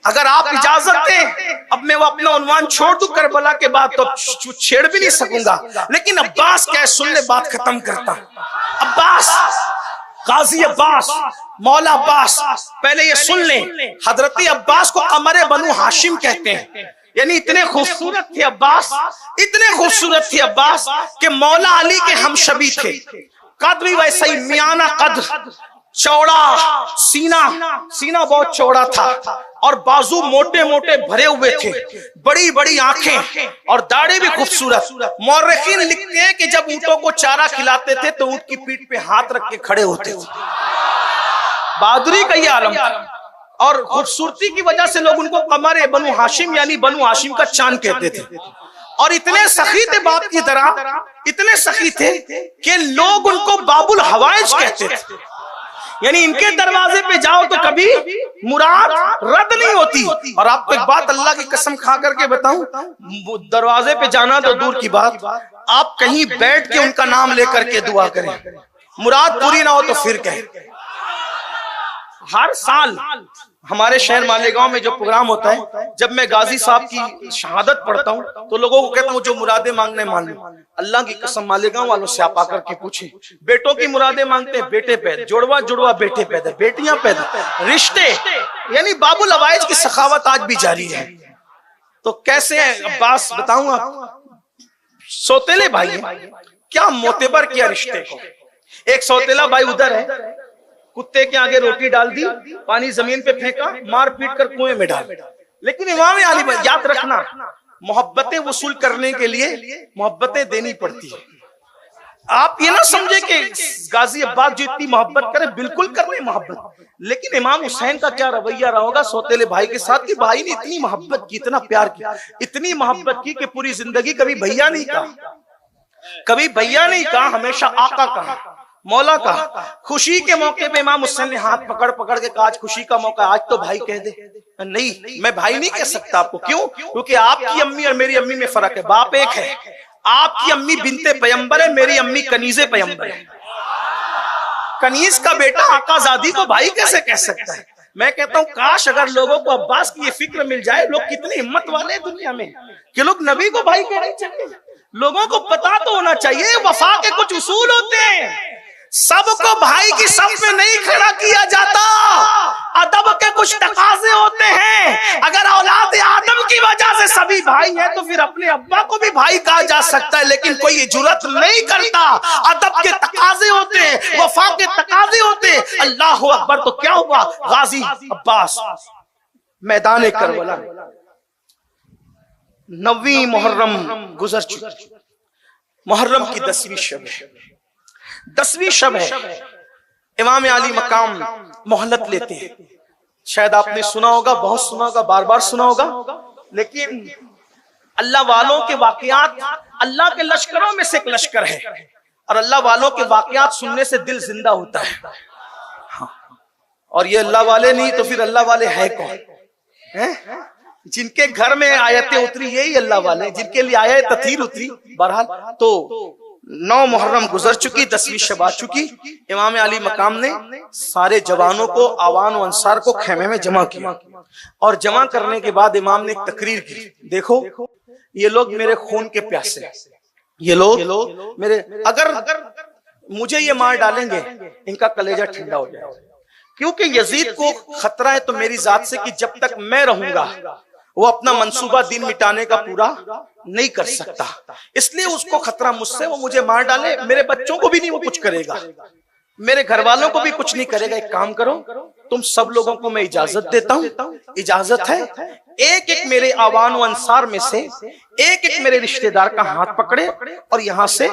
अगर आप इजाजत दें, अब मैं वो अपना उन्वान छोड़ दूं, करबला के बाद तो छेड़ भी नहीं सकूंगा, लेकिन अब्बास क्या है, सुन ले, बात खत्म करता। अब्बास, गाजी अब्बास, मौला अब्बास, पहले ये सुन ले, हजरत अब्बास को अमर बनु हाशिम कहते हैं। यानी इतने खूबसूरत थे अब्बास, इतने खूबसूरत थे अब्बास कि मौला अली के हमशबी थे। कद भी वैसा ही मियाना कद, चौड़ा सीना, सीना बहुत चौड़ा था और बाजू मोटे मोटे भरे हुए थे, बड़ी बड़ी आंखें और दाढ़ी भी खूबसूरत। मौर्रिखीन लिखते हैं कि जब ऊंटों को चारा खिलाते थे तो ऊंट की पीठ पे हाथ रख के खड़े होते थे। बहादुरी का ये आलम था और खूबसूरती की वजह से लोग उनको कमर बनु हाशिम यानी बनु हाशिम का चांद कहते थे। और इतने सखी थे बाप की तरह, इतने सखी थे कि लोग उनको बाबुल हवाइज कहते थे। यानी इनके दरवाजे पे जाओ तो कभी मुराद रद्द नहीं होती। और आपको एक बात अल्लाह की कसम खा करके बताऊं, दरवाजे पे जाना तो दूर की बात, आप कहीं बैठ के उनका नाम लेकर के दुआ करें, मुराद पूरी ना हो तो फिर कहें। हर साल हमारे शहर मालेगांव में जो प्रोग्राम होता है, जब मैं गाजी साहब की शहादत पढ़ता हूँ तो लोगों को कहता हूँ जो मुरादे मांगने मान लो। अल्लाह की कसम मालेगांव वालों से आप आकर के पूछे, बेटों की मुरादे मांगते हैं, बेटे पैदा, जुड़वा जुड़वा बेटे पैदा, बेटियां पैदा, रिश्ते, यानी बाबुल अवाइज की सखावत आज भी जारी है। तो कैसे है अब्बास, बताऊं आप, सौतेले भाई क्या मोतेबर किया रिश्ते को। एक सौतेला भाई उधर है, कुत्ते के आगे रोटी डाल दी, पानी जमीन पे फेंका, मार पीट कर कुएं में डाल। लेकिन इमाम अली, याद रखना, मोहब्बतें वसूल करने के लिए मोहब्बतें देनी पड़ती है। आप ये ना समझे कि गाजी अब्बास जो इतनी मोहब्बत करे, बिल्कुल करने मोहब्बत, लेकिन इमाम हुसैन का क्या रवैया रहा होगा सौतेले भाई के साथ कि भाई ने इतनी मोहब्बत की, इतना प्यार किया, इतनी मोहब्बत की कि पूरी जिंदगी कभी भैया नहीं कहा, कभी भैया नहीं कहा, हमेशा आका कहा, मौला का। खुशी के मौके पे इमाम हुसैन ने हाथ पकड़ पकड़ के कहा, आज खुशी का मौका, आज तो भाई कह दे। नहीं, मैं भाई नहीं कह सकता आपको। क्यों? क्योंकि आपकी अम्मी और मेरी अम्मी में फर्क है, बाप एक है। आपकी अम्मी बिनते पैगंबर है, मेरी अम्मी कनीज़े पैगंबर है। कनीज का बेटा आकाजादी को भाई कैसे कह सकता है? मैं कहता हूँ काश अगर लोगों को अब्बास की ये फिक्र मिल जाए, लोग कितनी हिम्मत वाले हैं दुनिया में कि लोग नबी को भाई कहना चाहिए। लोगों को पता तो होना चाहिए वफा के कुछ उसूल होते हैं, सबको भाई की सफ में नहीं खड़ा किया जाता, अदब के कुछ तकाजे होते हैं। अगर औलाद आदम की वजह से सभी भाई हैं तो फिर अपने अब्बा को भी भाई कहा जा सकता है, लेकिन कोई ये जुर्रत नहीं करता। अदब के तकाजे होते हैं, वफा के तकाजे होते हैं। अल्लाह अकबर। तो क्या हुआ, गाजी अब्बास मैदान करबला 9वीं मुहर्रम गुजर चुकी, मुहर्रम की 10वीं शब है, 10वीं शब है। इमाम अली मकाम मोहलत लेते हैं। शायद आपने सुना होगा, बहुत सुना होगा, बार बार सुना होगा, लेकिन अल्लाह वालों के वाकयात, अल्लाह के लश्करों में से एक लश्कर है और अल्लाह वालों के वाकयात सुनने से दिल जिंदा होता है। हाँ। और ये अल्लाह वाले नहीं तो फिर अल्लाह वाले है कौन? हैं? जिनके घर में आयतें उतरी यही अल्लाह वाले, जिनके लिए आयत ततीर उतरी। बहरहाल तो 9 मुहर्रम गुजर चुकी, 10वीं शब आ चुकी। इमाम अली मकाम ने सारे जवानों को, आवान और अंसार को खेमे में जमा किया और जमा करने के बाद इमाम ने एक तकरीर की। देखो ये लोग मेरे खून के प्यासे हैं, ये लोग मेरे, अगर मुझे ये मार डालेंगे इनका कलेजा ठंडा हो जाएगा, क्योंकि यजीद को खतरा है तो मेरी जात से कि जब तक मैं रहूंगा वो अपना मंसूबा दिन मिटाने का पूरा नहीं कर सकता, इसलिए उसको खतरा मुझसे, वो मुझे मार डाले, मेरे बच्चों को भी नहीं वो कुछ करेगा, मेरे घर वालों को भी कुछ नहीं करेगा। एक काम करो, तुम सब लोगों को मैं इजाजत देता हूं, इजाजत है, एक एक मेरे आवान व अंसार में से एक एक मेरे रिश्तेदार का हाथ पकड़े और यहाँ से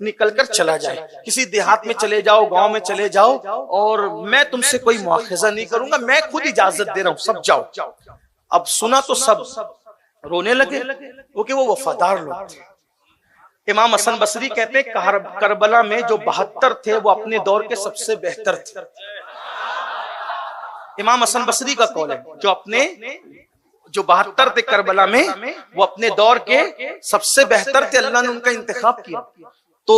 निकलकर चला जाए, किसी देहात में चले जाओ, गांव में चले जाओ, और मैं तुमसे कोई मुआखजा नहीं करूंगा, मैं खुद इजाजत दे रहा हूं, सब जाओ। अब सुना तो सब रोने लगे, क्योंकि वो वफादार लोग थे। इमाम हसन बसरी कहते हैं करबला में जो 72 थे वो अपने दौर के सबसे बेहतर थे। इमाम हसन बसरी का कौल है, जो 72 थे करबला में वो अपने दौर के सबसे बेहतर थे, अल्लाह ने उनका इंतखाब किया। तो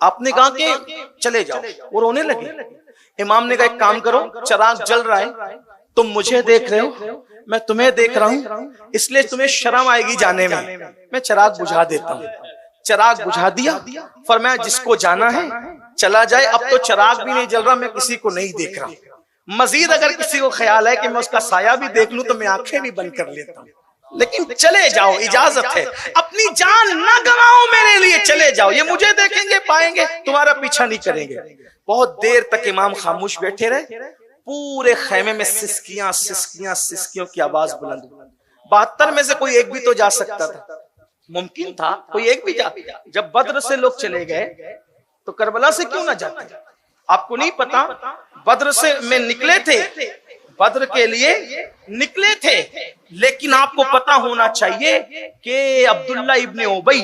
आपने कहा कि चले जाओ, वो रोने लगे। इमाम ने कहा एक काम करो, चिराग जल रहा है, तुम मुझे देख रहे हो, मैं तुम्हें देख रहा हूं, इसलिए तुम्हें शर्म आएगी जाने में, मैं चिराग बुझा देता हूं। चिराग बुझा दिया, फरमाया जिसको जाना है चला जाए, अब तो चिराग भी नहीं जल रहा, मैं किसी को नहीं देख रहा, मजीद अगर किसी को ख्याल है कि मैं उसका साया भी देख लूं तो मैं आंखें भी बंद कर लेता हूं, लेकिन चले जाओ, इजाजत है, अपनी जान ना गवाओ मेरे लिए, चले जाओ, ये मुझे देखेंगे पाएंगे, तुम्हारा पीछा नहीं करेंगे। बहुत देर तक इमाम खामोश बैठे रहे, पूरे खेमे में सिसकियों की आवाज बुलंद। 72 में से कोई एक भी तो जा सकता था, मुमकिन था कोई एक भी जा। जब बद्र से लोग चले गए तो करबला से क्यों ना जाते? आपको नहीं पता, बद्र से में निकले थे, बद्र के लिए निकले थे, लेकिन आपको पता होना चाहिए कि अब्दुल्ला इब्ने उबई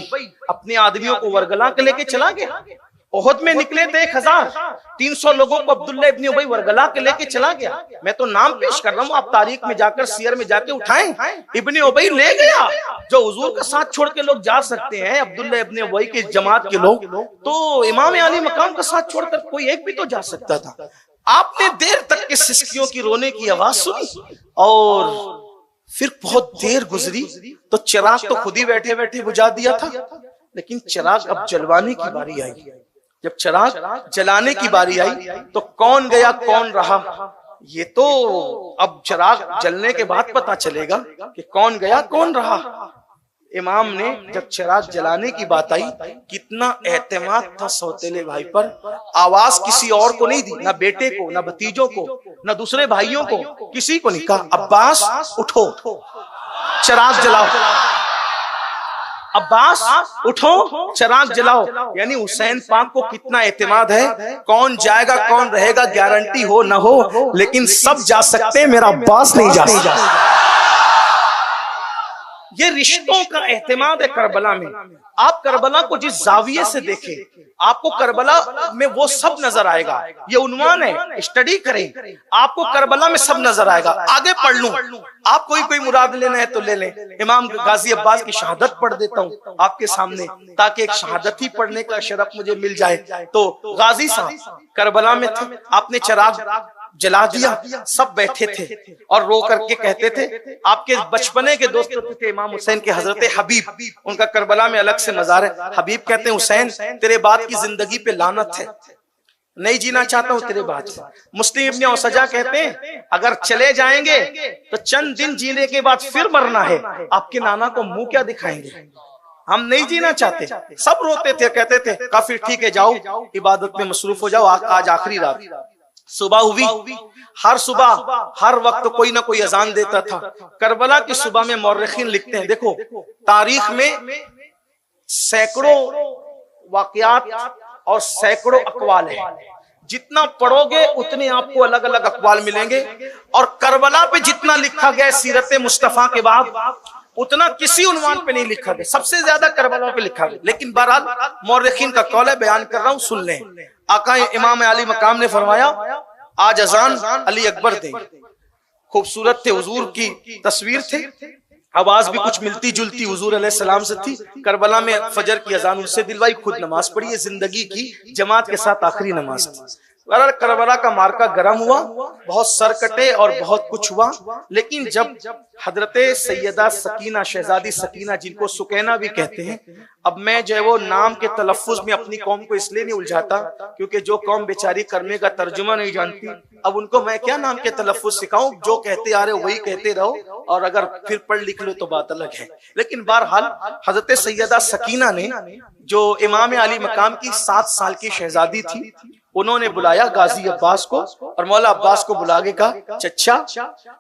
अपने आदमियों को वरगला के लेके चला गया। ओहद में निकले थे 1300 लोगों को अब्दुल्ला इब्ने उबई वरगला के लेके चला गया। मैं तो नाम पेश कर रहा हूँ, आप तारीख में जाकर सियर में जाके उठाएं, इब्ने उबई ले गया। जो हुजूर का साथ छोड़ के लोग जा सकते हैं, अब्दुल्ला इब्ने उबई की जमात के लोग, तो इमाम अली मकाम का साथ छोड़कर कोई एक भी तो जा सकता था। आपने देर तक के सिसकियों की रोने की आवाज सुनी और फिर बहुत देर गुजरी तो चिराग तो खुद ही बैठे बैठे बुझा दिया था, लेकिन चिराग अब जलवाने की बारी आई। जब चिराग जलाने की बारी आई तो कौन गया कौन रहा, ये तो अब चिराग जलने के बाद पता चलेगा कि कौन गया कौन रहा। इमाम ने जब चिराग जलाने की बात आई, कितना एतमाद था सौतेले भाई पर, आवाज किसी और को नहीं दी, ना बेटे को, ना भतीजों को, ना दूसरे भाइयों को, किसी को नहीं कहा अब्बास उठो चिराग जलाओ, अब्बास उठो चिराग जलाओ। यानी हुसैन पाक को कितना एतमाद है, कौन जाएगा कौन रहेगा गारंटी हो ना हो, लेकिन सब जा सकते, मेरा अब्बास नहीं जा सकता। ये रिश्तों का एहतमाद है करबला में। आप करबला को जिस जाविये से देखें, आपको करबला में वो सब नजर आएगा। ये उन्वान है, स्टडी करें, आपको करबला में सब नजर आएगा। आगे पढ़ लूं, आप कोई मुराद लेना है तो ले लें। इमाम गाजी अब्बास की शहादत पढ़ देता हूं आपके सामने, ताकि एक शहादत ही पढ़ने का शरफ मुझे मिल जाए। तो गाजी साहब करबला में थे, आपने चिराग जला दिया, सब बैठे थे और रो करके कहते थे, आपके बचपने के दोस्त थे इमाम हुसैन के हजरत हबीब, उनका करबला में अलग से मजार है। हबीब कहते हैं हुसैन तेरे बाद की जिंदगी पे लानत है, नहीं जीना चाहता हूं तेरे बाद। मुस्लिम इब्ने औसजा कहते हैं अगर चले जाएंगे तो चंद दिन जीने के बाद फिर मरना है, आपके नाना को मुंह क्या दिखाएंगे, हम नहीं जीना चाहते। सब रोते थे, कहते थे काफी ठीक है, जाओ इबादत में मसरूफ हो जाओ, आज आखिरी रात। सुबह हुई, हर सुबह हर वक्त कोई ना कोई अजान देता था। करबला की सुबह में मौरखीन लिखते हैं, देखो तारीख में सैकड़ों वाकयात और सैकड़ों अकवाल है, जितना पढ़ोगे उतने आपको अलग अलग अकवाल मिलेंगे। और करबला पे जितना लिखा गया सीरत मुस्तफा के बाद, उतना किसी उन्वान पे नहीं लिखा गया, सबसे ज्यादा करबला पे लिखा गया। लेकिन बहरहाल मौरखीन का कौल है, बयान कर रहा हूं, सुन लें। आका इमाम अली मकाम ने फरमाया आज अजान अली अकबर दें। खूबसूरत थे, हुजूर की तस्वीर थे, आवाज भी कुछ मिलती जुलती हुजूर अलैहिस्सलाम से थी। करबला में फजर की अजान उनसे दिलवाई, खुद नमाज पढ़ी है, जिंदगी की जमात के साथ आखिरी नमाज थी। करबला का मार्का गर्म हुआ, बहुत सर कटे और बहुत कुछ हुआ। लेकिन जब हजरते सैयदा सकीना, शहजादी सकीना, जिनको सुकैना भी कहते हैं, अब मैं जो है वो नाम के तलफ्फुज में अपनी कौम को इसलिए नहीं उलझाता क्योंकि जो कौम बेचारी करने का तर्जुमा नहीं जानती, अब उनको मैं क्या नाम के तलफ्फुज सिखाऊं, जो कहते आ रहे हो वही कहते रहो, और अगर फिर पढ़ लिख लो तो बात अलग है। लेकिन बहरहाल हजरत सैयदा सकीना ने, जो इमाम अली मकाम की 7 साल की शहजादी थी, उन्होंने बुलाया गाजी अब्बास को और मौला अब्बास को बुला के कहा, चचा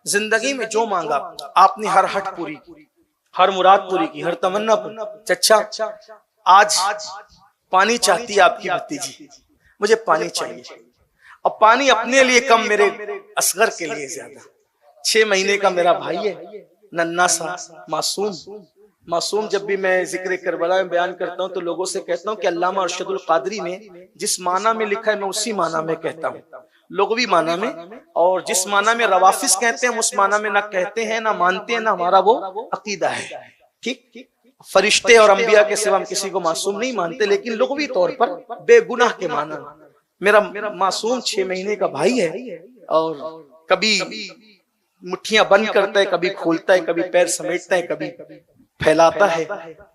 जिंदगी में जो मांगा आपने, हर हट पूरी की, हर मुराद पूरी की, हर तमन्ना पूरी। चचा आज पानी चाहती है आपकी भतीजी, मुझे पानी चाहिए। अब पानी अपने लिए कम, मेरे असगर के लिए ज्यादा। 6 महीने का मेरा भाई है, नन्ना सा मासूम। जब भी मैं जिक्र करबला में बयान करता हूँ तो लोगों से कहता हूँ कि अल्लामा अरशदुल कादरी ने जिस माना में लिखा है मैं उसी माना में कहता हूँ, लुग़वी माना में। और जिस माना में रवाफिस कहते हैं उस माना में ना कहते हैं, ना मानते हैं, ना हमारा वो अकीदा है। ठीक, फरिश्ते और अंबिया के सिवा हम किसी को मासूम नहीं मानते, लेकिन लुग़वी तौर पर बेगुनाह के माना। मेरा मासूम 6 महीने का भाई है, और कभी मुट्ठियां बंद करता है, कभी खोलता है, कभी पैर समेटता है, कभी फैलाता है,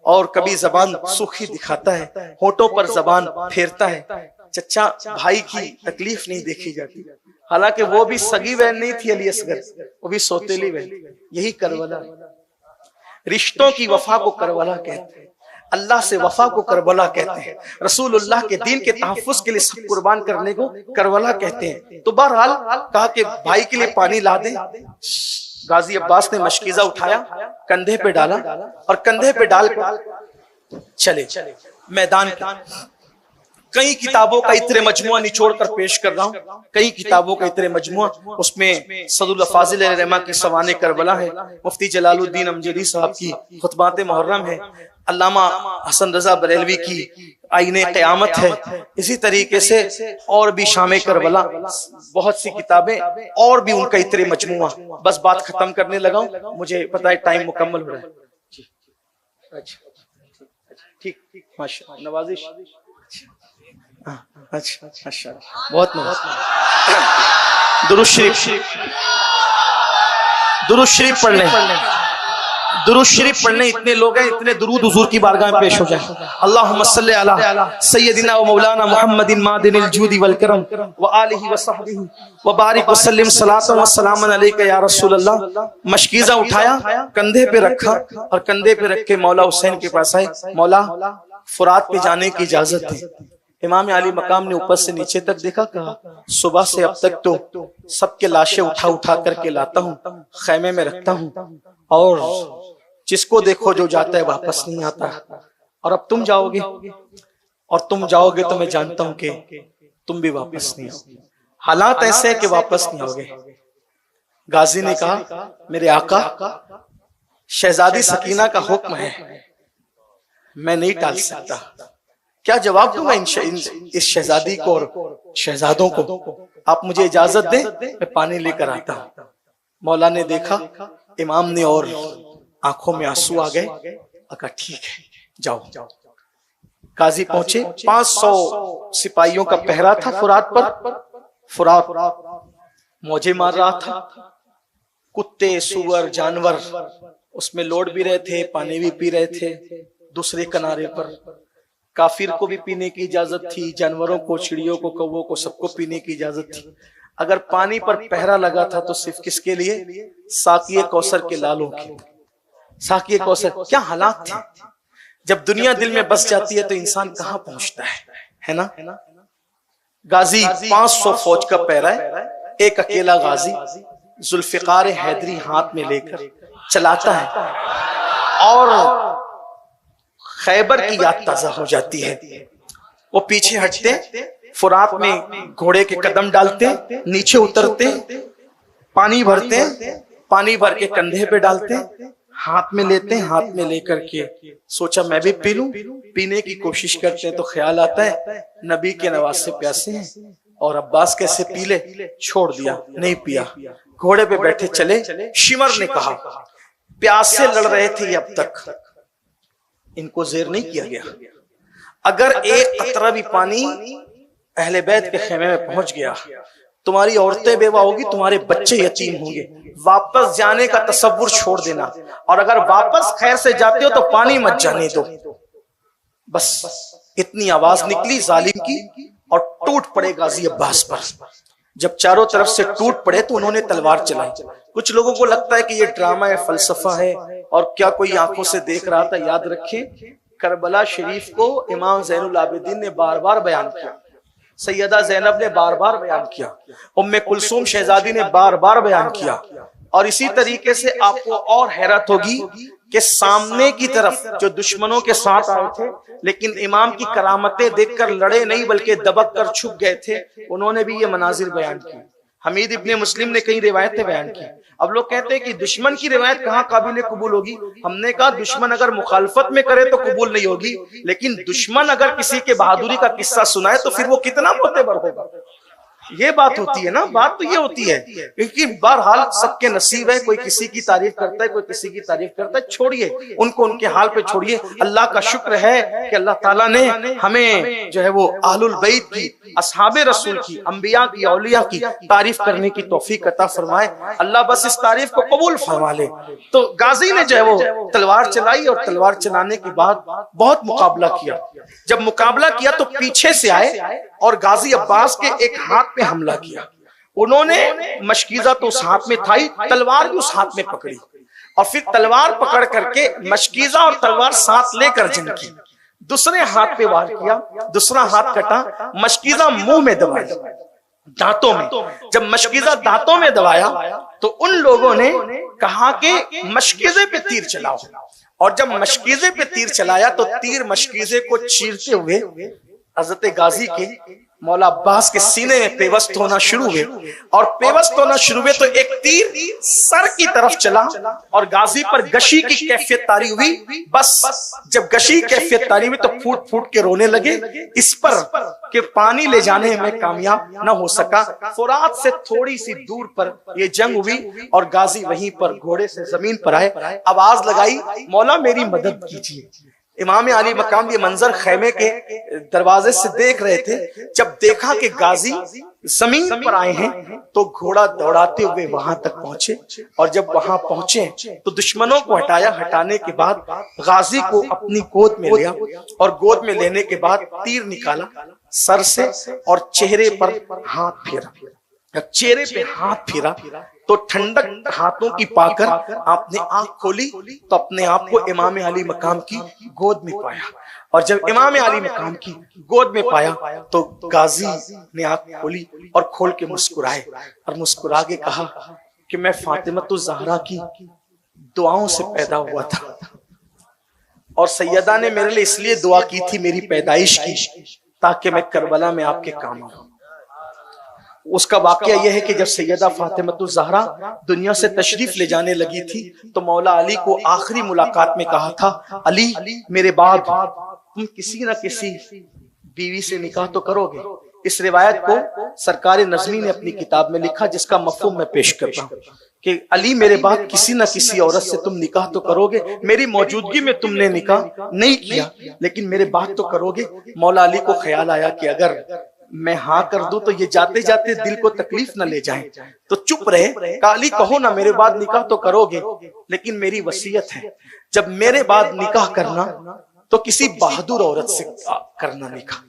और कभी जबान सूखी दिखाता है, होठों पर जबान फेरता है। चचा भाई की तकलीफ नहीं देखी जाती, हालांकि वो भी सगी बहन नहीं थी अली असगर, वो भी सौतेली बहन। यही करबला, रिश्तों की वफा को करबला कहते हैं, अल्लाह से वफा को करबला कहते हैं, रसूलुल्लाह के दीन के तहफ्फुज के लिए सब कुर्बान करने को करबला कहते हैं। तो बहरहाल कहा कि भाई के लिए पानी ला दे। गाजी अब्बास ने मशकीजा उठाया, कंधे पे डाला, और कंधे पे डाल कर चले मैदान पे। कई किताबों का इतने मजमुआ निचोड़ कर पेश कर रहा हूँ, कई किताबों का इतने मजमुआ, उसमें सदुल फाजिल रहमा की सवाने करबला है, मुफ्ती जलालुद्दीन अमजदी साहब की खुतबात मुहर्रम है, अल्लामा हसन रजा बरेलवी की आईने क़यामत है, इसी तरीके से और भी शामे करबला, बहुत सी किताबें, और भी उनका इतने मजमुआ। बस बात खत्म करने लगा हूं, मुझे पता है टाइम मुकम्मल हो रहा है। ठीक, माशाअल्लाह, नवाजिश। अच्छा, माशाअल्लाह, बहुत दुरूद शरीफ पढ़ लें। दुरूद शरीफ पढ़ने इतने लोग हैं, इतने दुरूद हुजूर की बारगाह में पेश हो जाए। अल्लाहुम्मा सल्ली अला सय्यदिना व मौलाना मुहम्मदिन मादिनिल जूदी वल करम व आलिहि व सहबिहि व बारिक व सल्लिम सलातन व सलामन अलैका या रसूल अल्लाह। मशकीज़ा उठाया, कंधे पे रखा, और कंधे पे रख के मौला हुसैन के पास आए, मौला फुरात पे जाने की इजाजत दी। इमाम अली मकाम ने ऊपर से नीचे तक देखा, कहा सुबह से अब तक तो सबके लाशें उठा करके लाता हूँ, खैमे में रखता हूँ, और जिसको देखो जो जाता है वापस नहीं आता, और अब तुम जाओगे, और तुम जाओगे तो मैं जानता हूं कि तुम भी वापस नहीं आओगे। हालात ऐसे हैं कि वापस नहीं आओगे। गाजी ने कहा, मेरे आका शहजादी सकीना का हुक्म है, मैं नहीं टाल सकता। क्या जवाब दूंगा इस शहजादी को और शहजादों को? आप मुझे इजाजत दें, मैं पानी लेकर आता हूं। मौला ने देखा, इमाम ने, और आंखों में आंसू आ गए। कहा ठीक है, जाओ। काजी पहुंचे, 500 सिपाहियों का पहरा था फुरात पर। फुरात मौजे मार रहा था, कुत्ते, सुअर, जानवर उसमें लौट भी रहे थे, पानी भी पी रहे थे। दूसरे किनारे पर काफिर को भी पीने की इजाजत थी, जानवरों को, चिड़ियों को, कौवों को, सबको पीने की इजाजत थी। अगर पानी पर पहरा लगा था तो सिर्फ किसके लिए? साकिए कौसर के लालों के। साकिए कौसर, क्या हालात थे। जब दुनिया दिल में बस जाती है तो इंसान कहाँ पहुंचता है ना। गाजी 500 फौज का पहरा है, एक अकेला गाजी जुल्फिकार हैदरी हाथ में लेकर चलाता है, और खैबर की याद ताजा हो जाती है। वो पीछे हटते, फुरात में घोड़े के कदम डालते, नीचे उतरते, पानी भरते, पानी भर के कंधे पे डालते, हाथ में लेते हैं, हाथ में लेकर के सोचा मैं भी पी लूं। पीने की कोशिश करते हैं तो ख्याल आता है नबी के नवासे प्यासे हैं और अब्बास कैसे पी ले, छोड़ दिया, नहीं पिया। घोड़े पे बैठे चले। शिमर ने कहा प्यास से लड़ रहे थे अब तक, इनको ज़ेर नहीं किया गया। अगर एक कतरा भी पानी अहले बैत के खेमे में पहुंच गया, तुम्हारी औरतें बेवा होगी, तुम्हारे बच्चे यतीम होंगे, वापस जाने का तसव्वुर छोड़ देना, और अगर वापस खैर से जाते हो तो पानी मत जाने दो। बस इतनी आवाज निकली जालिम की और टूट पड़े गाजी अब्बास पर। जब चारों तरफ से टूट पड़े तो उन्होंने तलवार चलाई। कुछ लोगों को लगता है कि ये ड्रामा है, फलसफा है, और क्या कोई आंखों से देख रहा था। याद रखें करबला शरीफ को इमाम ज़ैनुल आबिदीन ने बार बार बयान किया, सैयदा ज़ैनब ने बार बार बयान किया, उम्मे कुलसूम शहजादी ने बार बार बयान किया। और इसी तरीके से आपको और हैरत होगी कि सामने की तरफ जो दुश्मनों के साथ आए थे लेकिन इमाम की करामतें देखकर लड़े नहीं बल्कि दबक कर छुप गए थे, उन्होंने भी ये मनाजिर बयान की। हमीद इब्ने मुस्लिम ने कई रिवायतें बयान की। अब लोग कहते हैं कि दुश्मन की रिवायत कहाँ काबिल कबूल होगी। हमने कहा दुश्मन अगर मुखालफत में करे तो कबूल नहीं होगी, लेकिन दुश्मन अगर किसी के बहादुरी का किस्सा सुनाए तो फिर वो कितना मोतेबर होगा। ये बात होती है ना, बात तो ये होती है, क्योंकि बहरहाल सबके नसीब है, कोई किसी की तारीफ करता है, कोई किसी की तारीफ करता है। छोड़िए उनको, उनके हाल पे छोड़िए। अल्लाह का शुक्र है कि अल्लाह ताला ने हमें जो है वो अहलुल बैत की, असहाबे रसूल की, अंबिया की, औलिया की तारीफ करने की तौफीक अता फरमाए। अल्लाह बस इस तारीफ को कबूल फरमा ले। तो गाजी ने जो है वो तलवार चलाई और तलवार चलाने के बाद बहुत मुकाबला किया। जब मुकाबला किया तो पीछे से आए और गाजी अब्बास के एक हाथ पे हमला किया। उन्होंने मशकीजा तो उस हाथ में था ही, तलवार भी उस हाथ में पकड़ी और फिर तलवार पकड़ करके मशकीजा और तलवार साथ लेकर जंग की। दूसरे हाथ पे वार किया, दूसरा हाथ कटा, मशकीजा मुंह में दबाई, दांतों में। जब मशकीजा दांतों में दबाया तो उन लोगों ने कहा कि मशकीजे पे तीर चलाओ, और जब मशकीजे पे तीर चलाया तो तीर मशकीजे को चीरते हुए हजरत गाजी के मौला अब्बास के सीने में पेवस्त होना शुरू हुए, और पेवस्त होना शुरू हुए तो एक तीर सर की तरफ चला और गाजी पर गशी की कैफियत तारी हुई। बस जब गशी कैफियत तारी हुई तो फूट फूट के रोने लगे। इस पर के पानी ले जाने में कामयाब न हो सका। फुरात से थोड़ी सी दूर पर यह जंग हुई और गाजी वहीं पर घोड़े से जमीन पर आए, आवाज लगाई मौला मेरी मदद कीजिए। इमाम अली मकाम ये मंजर खेमे के दरवाजे से देख रहे थे। जब देखा कि गाजी जमीन पर आए हैं तो घोड़ा दौड़ाते हुए वहां तक पहुंचे, और जब वहां पहुंचे तो दुश्मनों को हटाया। हटाने के बाद गाजी को अपनी गोद में लिया और गोद में लेने के बाद तीर निकाला सर से और चेहरे पर हाथ फेरा। जब चेहरे पे हाथ फेरा तो ठंडक हाथों की पाकर आपने आंख खोली तो अपने आप को इमाम अली मकाम की गोद में पाया, और जब इमाम अली मकाम की गोद में पाया तो गाजी ने आंख खोली और खोल के मुस्कुराए और मुस्कुरा के कहा कि मैं फातिमतुज़ ज़हरा की दुआओं से पैदा हुआ था, और सैयदा ने मेरे लिए इसलिए दुआ की थी मेरी पैदाइश की ताकि मैं करबला में आपके काम आऊं। उसका वाकया यह है कि जब सैयदा फातिमतुज़ ज़हरा दुनिया से तशरीफ ले जाने लगी थी तो मौला अली को आखिरी मुलाकात में कहा था, अली मेरे बाद तुम किसी न किसी बीवी से निकाह तो करोगे। इस रिवायत को सरकार नज़मी ने अपनी किताब में लिखा, जिसका मफ़हूम मैं पेश करता हूँ कि अली मेरे बाद किसी न किसी औरत से तुम निकाह तो करोगे। मेरी मौजूदगी में तुमने निकाह नहीं किया लेकिन मेरे बाद तो करोगे। मौला अली को ख्याल आया कि अगर मैं हाँ कर दूं तो ये जाते जाते दिल को तकलीफ न ले जाए, तो चुप रहे। काली कहो ना मेरे बाद निकाह तो करोगे, लेकिन मेरी वसीयत है जब मेरे बाद निकाह करना तो किसी बहादुर औरत से करना निकाह,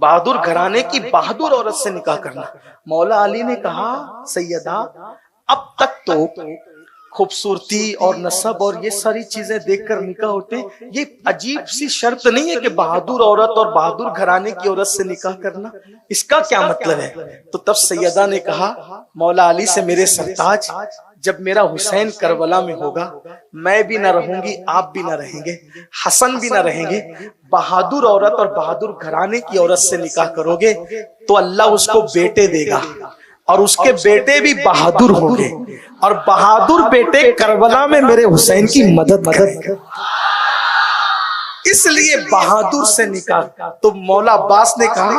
बहादुर घराने की बहादुर औरत से निकाह करना। मौला अली ने कहा, सैयदा अब तक तो खूबसूरती और नसब और ये सारी चीजें देखकर निकाह होते, ये अजीब सी शर्त नहीं है कि बहादुर औरत और बहादुर घराने की औरत से निकाह करना, इसका क्या मतलब है? तो तब सैयदा ने कहा, मौला अली से मेरे सरताज, जब मेरा हुसैन करबला में होगा मैं भी ना रहूंगी, आप भी ना रहेंगे, हसन भी ना रहेंगे, बहादुर औरत और बहादुर घराने की औरत से निकाह करोगे तो अल्लाह उसको बेटे देगा, और उसके बेटे भी बहादुर होंगे, और बहादुर बेटे करबला में मेरे हुसैन की मदद करेंगे, इसलिए बहादुर से निकाल। तो मौला अब्बास ने कहा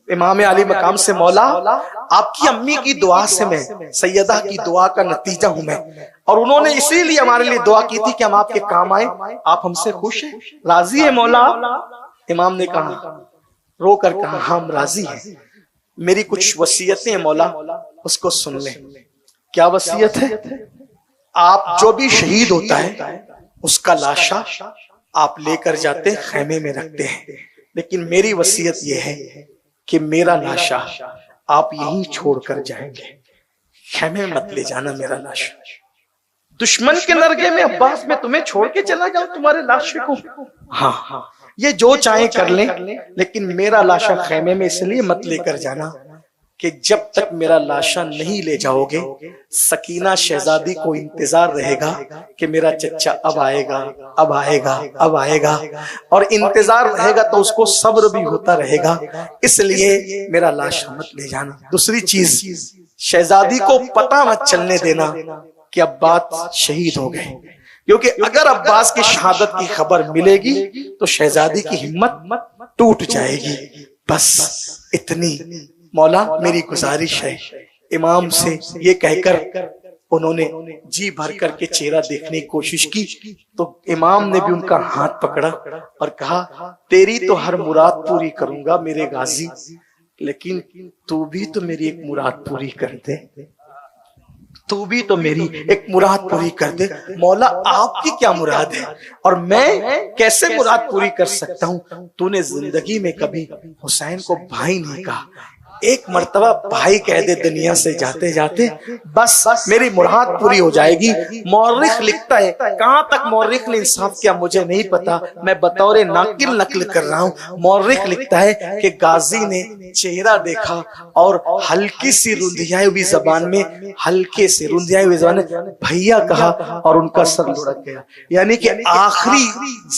इमाम अली मकाम से, मौला आपकी अम्मी की दुआ से मैं, सैयदा की दुआ का नतीजा हूं मैं, और उन्होंने इसीलिए हमारे लिए दुआ की थी कि हम आपके काम आए, आप हमसे खुश हैं, राजी है मौला? इमाम ने कहा, रो कर कहा, हम राजी हैं, मेरी कुछ वसीयतें हैं मौला, उसको सुन लें। क्या वसीयत है? आप जो भी शहीद होता है उसका लाशा आप लेकर जाते हैं, खेमे में रखते हैं, लेकिन मेरी वसीयत यह है कि मेरा लाशा आप यहीं छोड़कर जाएंगे, खेमे मत ले जाना मेरा लाशा। दुश्मन के नरगे में अब्बास में तुम्हें छोड़ के चला जाऊं तुम्हारे लाशे को? हाँ, ये जो चाहे कर लें, लेकिन मेरा लाशा खेमे में इसलिए मत लेकर जाना कि जब तक मेरा लाशा नहीं ले जाओगे, सकीना शहजादी को इंतजार रहेगा कि मेरा चच्चा अब आएगा, अब आएगा, अब आएगा, और इंतजार रहेगा तो उसको सब्र भी होता रहेगा, इसलिए मेरा लाशा मत ले जाना। दूसरी चीज, शहजादी को पता मत चलने देना कि अब्बास शहीद हो गए, क्योंकि अगर अब्बास की शहादत की खबर मिलेगी तो शहजादी की हिम्मत टूट जाएगी। बस इतनी मौला मेरी गुजारिश है। इमाम से ये कहकर उन्होंने जी भर करके चेहरा देखने की कोशिश की, तो इमाम ने भी उनका हाथ पकड़ा और कहा, तेरी तो हर मुराद पूरी करूंगा मेरे गाजी, लेकिन तू भी तो मेरी एक मुराद पूरी कर दे, तू भी तो मेरी एक मुराद पूरी कर दे। मौला आपकी क्या मुराद है और मैं कैसे मुराद पूरी कर सकता हूँ? तूने जिंदगी में कभी हुसैन को भाई नहीं कहा, एक मर्तबा भाई कह दे दुनिया से जाते जाते, बस मेरी मुराद पूरी हो जाएगी। मौरिख लिखता है, कहां तक मौरिख ने इंसाफ किया मुझे नहीं पता, मैं बतौर नाकिल नकल कर रहा हूं। मौरिख लिखता है कि गाजी ने चेहरा देखा और हल्की सी रुंधियाई हुई जबान में, हल्के से रुंधियाई हुई जबान में भैया कहा और उनका सर लुढ़क गया। यानी कि आखिरी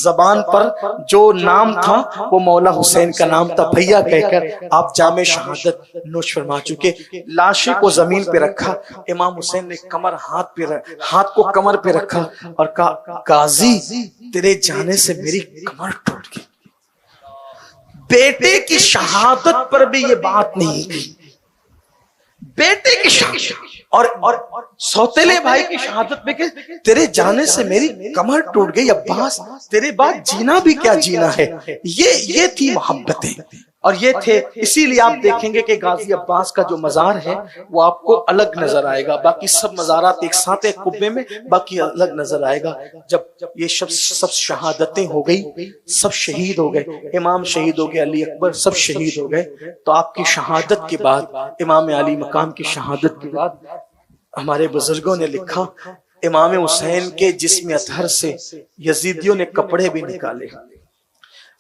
जबान पर जो नाम था वो मौला हुसैन का नाम था। भैया कहकर आप जामे शहादत नोश फरमा चुके। लाशे को जमीन पे रखा, इमाम हुसैन ने हाथ को कमर पे रखा और कहा, गाजी तेरे जाने से मेरी कमर टूट गई। बेटे की शहादत पर भी ये बात नहीं की, बेटे की शहादत और सौतेले भाई की शहादत पे के तेरे जाने से मेरी कमर टूट गई। अब्बास तेरे बाद जीना भी क्या जीना है। ये थी मोहब्बतें और ये थे। इसीलिए आप देखेंगे कि गाजी अब्बास का जो मजार है वो आपको अलग नजर आएगा, बाकी सब मजारात एक साथ एक कुब्बे में, बाकी अलग नजर आएगा। जब ये सब शहादतें हो गई, सब शहीद हो गए, इमाम शहीद हो गए, अली अकबर सब शहीद हो गए, तो आपकी शहादत के बाद, इमाम अली मकाम की शहादत के बाद, हमारे बुजुर्गों ने लिखा, इमाम हुसैन के जिस्म अतहर से यजीदियों ने कपड़े भी निकाले,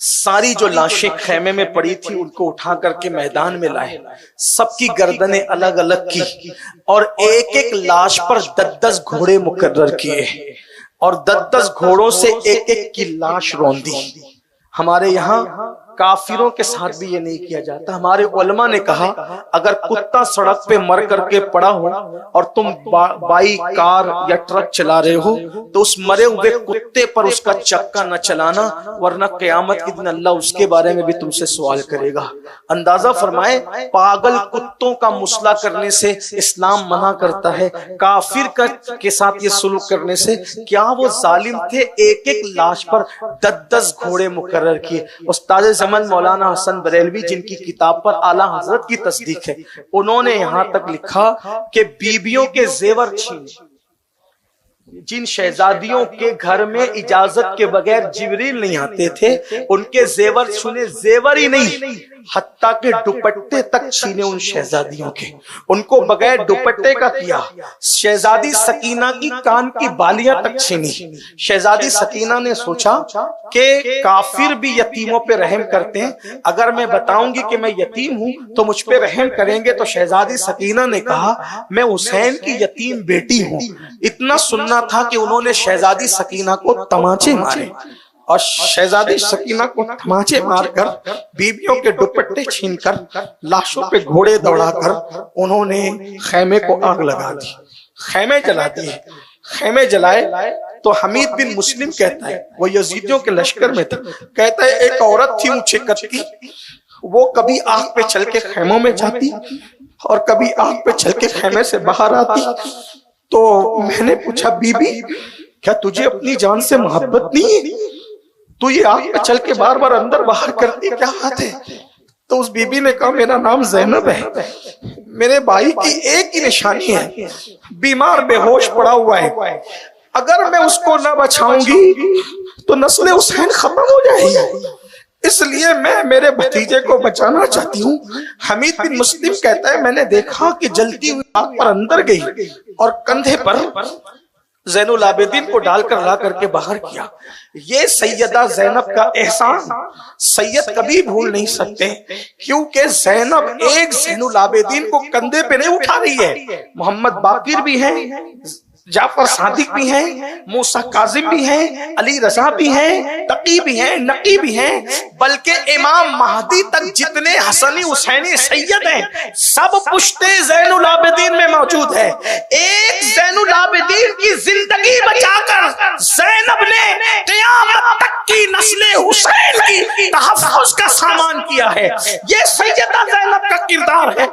सारी जो लाशें खेमे में पड़ी थी उनको उठा करके मैदान में लाए, सबकी गर्दनें अलग अलग की और एक एक लाश पर 10-10 घोड़े मुकर्रर किए और 10-10 घोड़ों से एक एक की लाश रौंदी। हमारे यहाँ काफिरों के साथ भी ये नहीं किया जाता। हमारे उलमा ने कहा, अगर कुत्ता सड़क पे मर करके पड़ा हो और तुम बाइक, कार या ट्रक चला रहे हो तो उस मरे हुए कुत्ते पर उसका चक्का न चलाना, वरना क़यामत के दिन अल्लाह उसके बारे में भी तुमसे सवाल करेगा। अंदाजा फरमाए, पागल कुत्तों का मुसला करने से इस्लाम मना करता है, काफिर के साथ ये सुलूक करने से। क्या वो जालिम थे? एक एक लाश पर 10-10 घोड़े मुकर्रर किए। उस्ताद मौलाना हसन बरेलवी, जिनकी किताब पर आला हजरत की तस्दीक है, उन्होंने यहां तक लिखा कि बीबियों के जेवर छीने, जिन शहजादियों के घर में इजाजत के बगैर जिब्रील नहीं आते थे, उनके जेवर छूने, जेवर ही नहीं हत्ता के दुपट्टे तक छीने उन शहजादियों के, उनको बगैर दुपट्टे का किया। शहजादी सकीना की कान की बालियां तक छीनी। शहजादी सकीना ने सोचा कि काफिर भी यतीमों पे रहम करते हैं, अगर मैं बताऊंगी कि मैं यतीम हूं तो मुझ पे रहम करेंगे। तो शहजादी सकीना ने कहा, मैं हुसैन की यतीम बेटी हूं। इतना सुनना था कि उन्होंने शहजादी सकीना को तमाचे मारे और शहजादी सकीना को तमाचे मारकर, बीवियों के दुपट्टे छीनकर, लाशों पे घोड़े दौड़ाकर उन्होंने खेमे को आग लगा दी, खेमे जला दिए। खेमे जलाए तो हमीद बिन मुस्लिम कहता है, वो यजीदियों के लश्कर में था, कहता है एक औरत थी ऊंचे कद की, वो कभी आग पे चल के खेमों में जाती और कभी आग पे चल के खेमे से बाहर आती। तो मैंने पूछा, बीबी क्या तुझे अपनी जान से मोहब्बत नहीं है? तू ये आग पे चल के बार बार अंदर बाहर करती, क्या बात है? तो उस बीबी ने कहा, मेरा नाम जैनब है, मेरे भाई की एक ही निशानी है, बीमार बेहोश पड़ा हुआ है, अगर मैं उसको ना बचाऊंगी तो नस्ल हुसैन खत्म हो जाएगी, इसलिए मैं मेरे भतीजे को बचाना चाहती हूँ। हमीद बिन मुस्लिम कहता है, मैंने देखा कि जलती हुई आग पर अंदर गई और कंधे पर ज़ैनुल आबिदीन को डालकर ला करके बाहर किया। ये सैयदा जैनब का एहसान सैयद कभी भूल नहीं सकते, क्योंकि जैनब एक ज़ैनुल आबिदीन को कंधे पे नहीं उठा रही है। मोहम्मद बाकिर भी हैं, जाफर सादिक भी हैं, मूसा काजिम भी हैं, अली रजा भी हैं, तकी भी हैं, नकी भी हैं, बल्कि इमाम महदी तक जितने हसनी हुसैनी सैयद हैं सब पुश्ते ज़ैनुल आबिदीन में मौजूद है। एक ज़ैनुल आबिदीन की जिंदगी बचाकर ज़ैनब ने क़यामत तक की नस्ल हुसैन की तहफ़्फ़ुज़ का सामान किया है। ये सैयदा ज़ैनब का किरदार है।